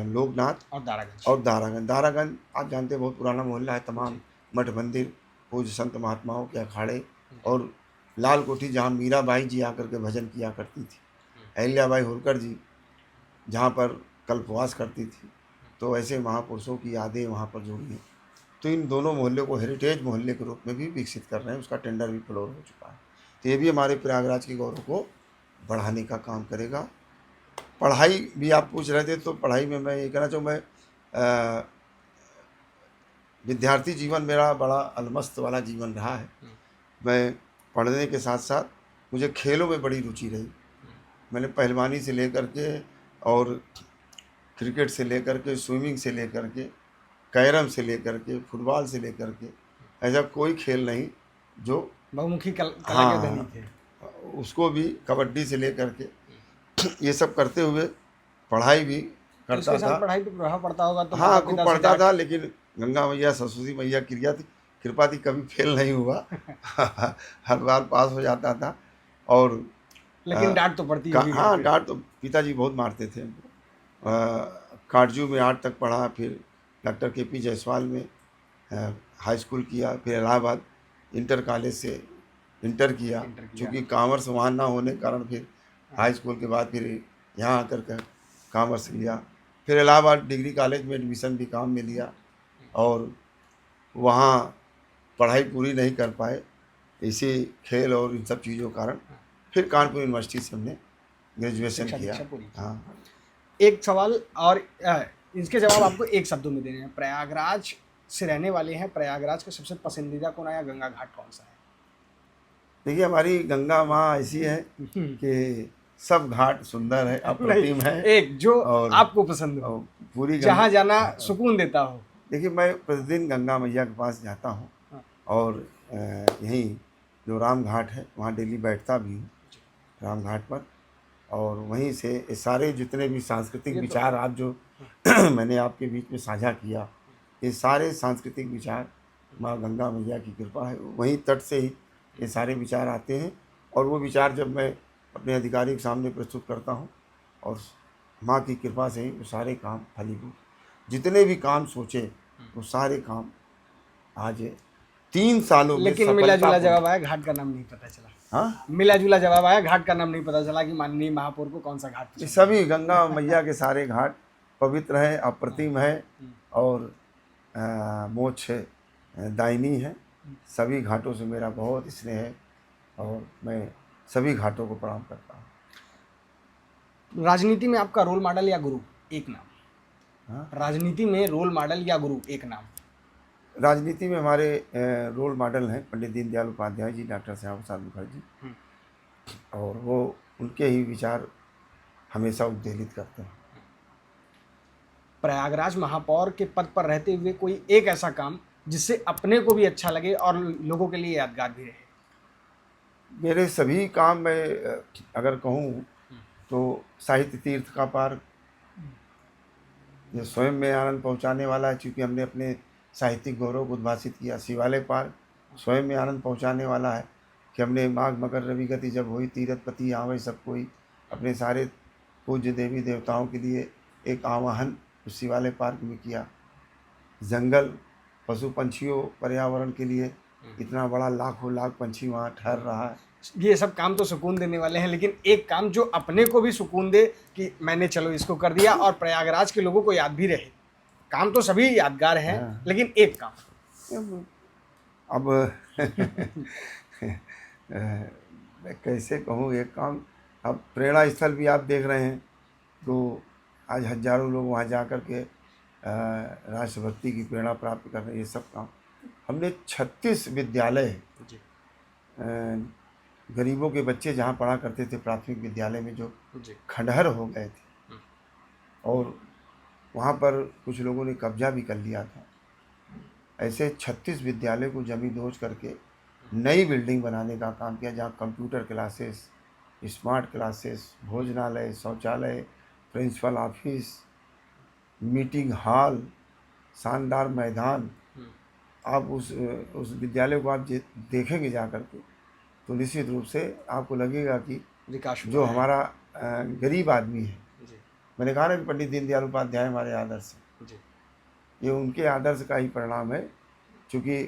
लोकनाथ और दारागंज। और दारागंज। दारागंज आप जानते हैं बहुत पुराना मोहल्ला है, तमाम मठ मंदिर, पूज्य संत महात्माओं के अखाड़े और लाल कोठी जहाँ मीराबाई जी आकर के भजन किया करती थी, अहिल्याबाई होलकर जी जहाँ पर कल्पवास करती थी, तो ऐसे महापुरुषों की यादें वहाँ पर जुड़ी हैं। तो इन दोनों मोहल्ले को हेरिटेज मोहल्ले के रूप में भी विकसित कर रहे हैं, उसका टेंडर भी फ्लोर हो चुका है। तो ये भी हमारे प्रयागराज के गौरव को बढ़ाने का काम करेगा। पढ़ाई भी आप पूछ रहे थे, तो पढ़ाई में मैं ये कहना चाहूँ, मैं विद्यार्थी जीवन मेरा बड़ा अलमस्त वाला जीवन रहा है। मैं पढ़ने के साथ साथ मुझे खेलों में बड़ी रुचि रही। मैंने पहलवानी से लेकर के और क्रिकेट से लेकर के, स्विमिंग से लेकर के, कैरम से लेकर के, फुटबॉल से लेकर के, ऐसा कोई खेल नहीं जो बहुमुखी कला के धनी हाँ, थे। उसको भी कबड्डी से लेकर के ये सब करते हुए पढ़ाई भी तो करता इसके साथ था। पढ़ाई पे प्रभाव पड़ता होगा, तो हाँ, माता खूब पिता से पढ़ता डांट। था, लेकिन गंगा मैया, सरस्वती मैया कृपा थी, कभी फेल नहीं हुआ। हर बार पास हो जाता था। और लेकिन डांट तो पड़ती होगी घर हाँ, पे। डांट तो पिताजी बहुत मारते थे हमको। काटजू में 8 तक पढ़ा, फिर डॉक्टर KP जायसवाल में हाई स्कूल किया, फिर इलाहाबाद इंटर कॉलेज से इंटर किया। इंटर किया। चूँकि कॉमर्स वहाँ ना होने के कारण फिर हाई स्कूल के बाद फिर यहाँ आकर के कॉमर्स लिया। फिर इलाहाबाद डिग्री कॉलेज में एडमिशन भी काम में लिया और वहाँ पढ़ाई पूरी नहीं कर पाए, इसी खेल और इन सब चीज़ों के कारण फिर कानपुर यूनिवर्सिटी से हमने ग्रेजुएशन किया। शिक्षा पूरी की। हाँ, एक सवाल और इसके जवाब आपको एक शब्दों में देने हैं। प्रयागराज से रहने वाले हैं, प्रयागराज का सबसे पसंदीदा कोना या गंगा घाट कौन सा है? देखिए हमारी गंगा माँ ऐसी है कि सब घाट सुंदर है, अप्रतिम है। एक जो और आपको पसंद हो, और पूरी जहाँ जाना सुकून देता हो। देखिए मैं प्रतिदिन गंगा मैया के पास जाता हूँ हाँ। और यहीं जो राम घाट है वहाँ डेली बैठता भी हूँ, राम घाट पर। और वहीं से ये सारे जितने भी सांस्कृतिक ये तो- विचार आप जो मैंने आपके बीच में साझा किया, ये सारे सांस्कृतिक विचार माँ गंगा मैया की कृपा है, वहीं तट से ही ये सारे विचार आते हैं। और वो विचार जब मैं अपने अधिकारी के सामने प्रस्तुत करता हूँ और माँ की कृपा से ही वो सारे काम फलीभूत, जितने भी काम सोचे वो सारे काम आज 3 सालों में लेकिन मिला जुला सफलतापूर्वक। जवाब आया, घाट का नाम नहीं पता चला। हाँ, मिला जुला जवाब आया, घाट का नाम नहीं पता चला कि माननीय महापौर को कौन सा घाट ये पसंद सभी गंगा मैया के सारे घाट पवित्र हैं, अप्रतिम है और मोक्ष दायिनी है। सभी घाटों से मेरा बहुत स्नेह है और मैं सभी घाटों को प्रणाम करता हूँ। है। राजनीति में आपका रोल मॉडल या गुरु, एक नाम। हाँ? राजनीति में रोल मॉडल या गुरु, एक नाम। राजनीति में हमारे रोल मॉडल हैं पंडित दीनदयाल उपाध्याय जी, डॉक्टर श्यामा प्रसाद मुखर्जी, और वो उनके ही विचार हमेशा उद्वेलित करते हैं। प्रयागराज महापौर के पद पर रहते हुए कोई एक ऐसा काम जिससे अपने को भी अच्छा लगे और लोगों के लिए यादगार भी रहे। मेरे सभी काम में अगर कहूँ तो साहित्य तीर्थ का पार्क जो स्वयं में आनंद पहुंचाने वाला है, चूँकि हमने अपने साहित्यिक गौरव को उद्भासित किया। शिवालय पार्क स्वयं में आनंद पहुंचाने वाला है कि हमने माघ मकर रवि गति जब हुई, तीरथपति आवे सब कोई, अपने सारे पूज्य देवी देवताओं के लिए एक आवाहन उस शिवालय पार्क में किया। जंगल, पशु पंछियों, पर्यावरण के लिए इतना बड़ा लाखों लाख पंछी वहाँ ठहर रहा है। ये सब काम तो सुकून देने वाले हैं, लेकिन एक काम जो अपने को भी सुकून दे कि मैंने चलो इसको कर दिया और प्रयागराज के लोगों को याद भी रहे। काम तो सभी यादगार हैं, हाँ। लेकिन एक काम। अब मैं कैसे कहूँ, एक काम, अब प्रेरणा स्थल भी आप देख रहे हैं, तो आज हजारों लोग वहाँ जा कर के राष्ट्रभक्ति की प्रेरणा प्राप्त कर रहे हैं। ये सब काम हमने 36 विद्यालय, जी अ, गरीबों के बच्चे जहाँ पढ़ा करते थे प्राथमिक विद्यालय में, जो जी खंडहर हो गए थे, हम्म, और वहाँ पर कुछ लोगों ने कब्जा भी कर लिया था, ऐसे 36 विद्यालय को जमींदोज करके नई बिल्डिंग बनाने का काम किया, जहाँ कंप्यूटर क्लासेस, स्मार्ट क्लासेस, भोजनालय, शौचालय, प्रिंसिपल ऑफिस, मीटिंग हॉल, शानदार मैदान। हम्म, आप उस विद्यालय को आप देखेंगे जा कर के, तो निश्चित रूप से आपको लगेगा कि विकास जो हुआ है। हमारा गरीब आदमी है, जी मैंने कहा ना कि पंडित दीनदयाल उपाध्याय हमारे आदर्श हैं, जी ये उनके आदर्श का ही परिणाम है। क्योंकि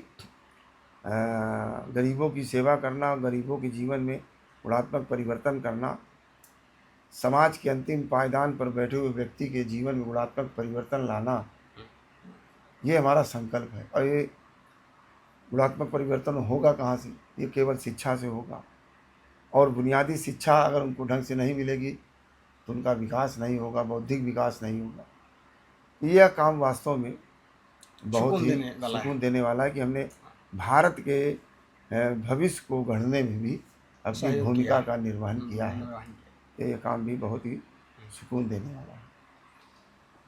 गरीबों की सेवा करना, गरीबों के जीवन में गुणात्मक परिवर्तन करना, समाज के अंतिम पायदान पर बैठे हुए व्यक्ति के जीवन में गुणात्मक परिवर्तन लाना, ये हमारा संकल्प है। और ये गुणात्मक परिवर्तन होगा कहाँ से? ये केवल शिक्षा से होगा, और बुनियादी शिक्षा अगर उनको ढंग से नहीं मिलेगी तो उनका विकास नहीं होगा, बौद्धिक विकास नहीं होगा। यह काम वास्तव में बहुत सुकून ही देने वाला है। सुकून देने वाला है कि हमने भारत के भविष्य को गढ़ने में भी अपनी सहयोग किया भूमिका है। का निर्वहन किया है। निर्वहन किया। ये काम भी बहुत ही सुकून देने वाला है।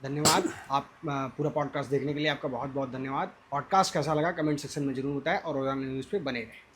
धन्यवाद। आप पूरा पॉडकास्ट देखने के लिए आपका बहुत बहुत धन्यवाद। पॉडकास्ट कैसा लगा कमेंट सेक्शन में जरूर बताएं और रोजाना न्यूज़ पे बने रहें।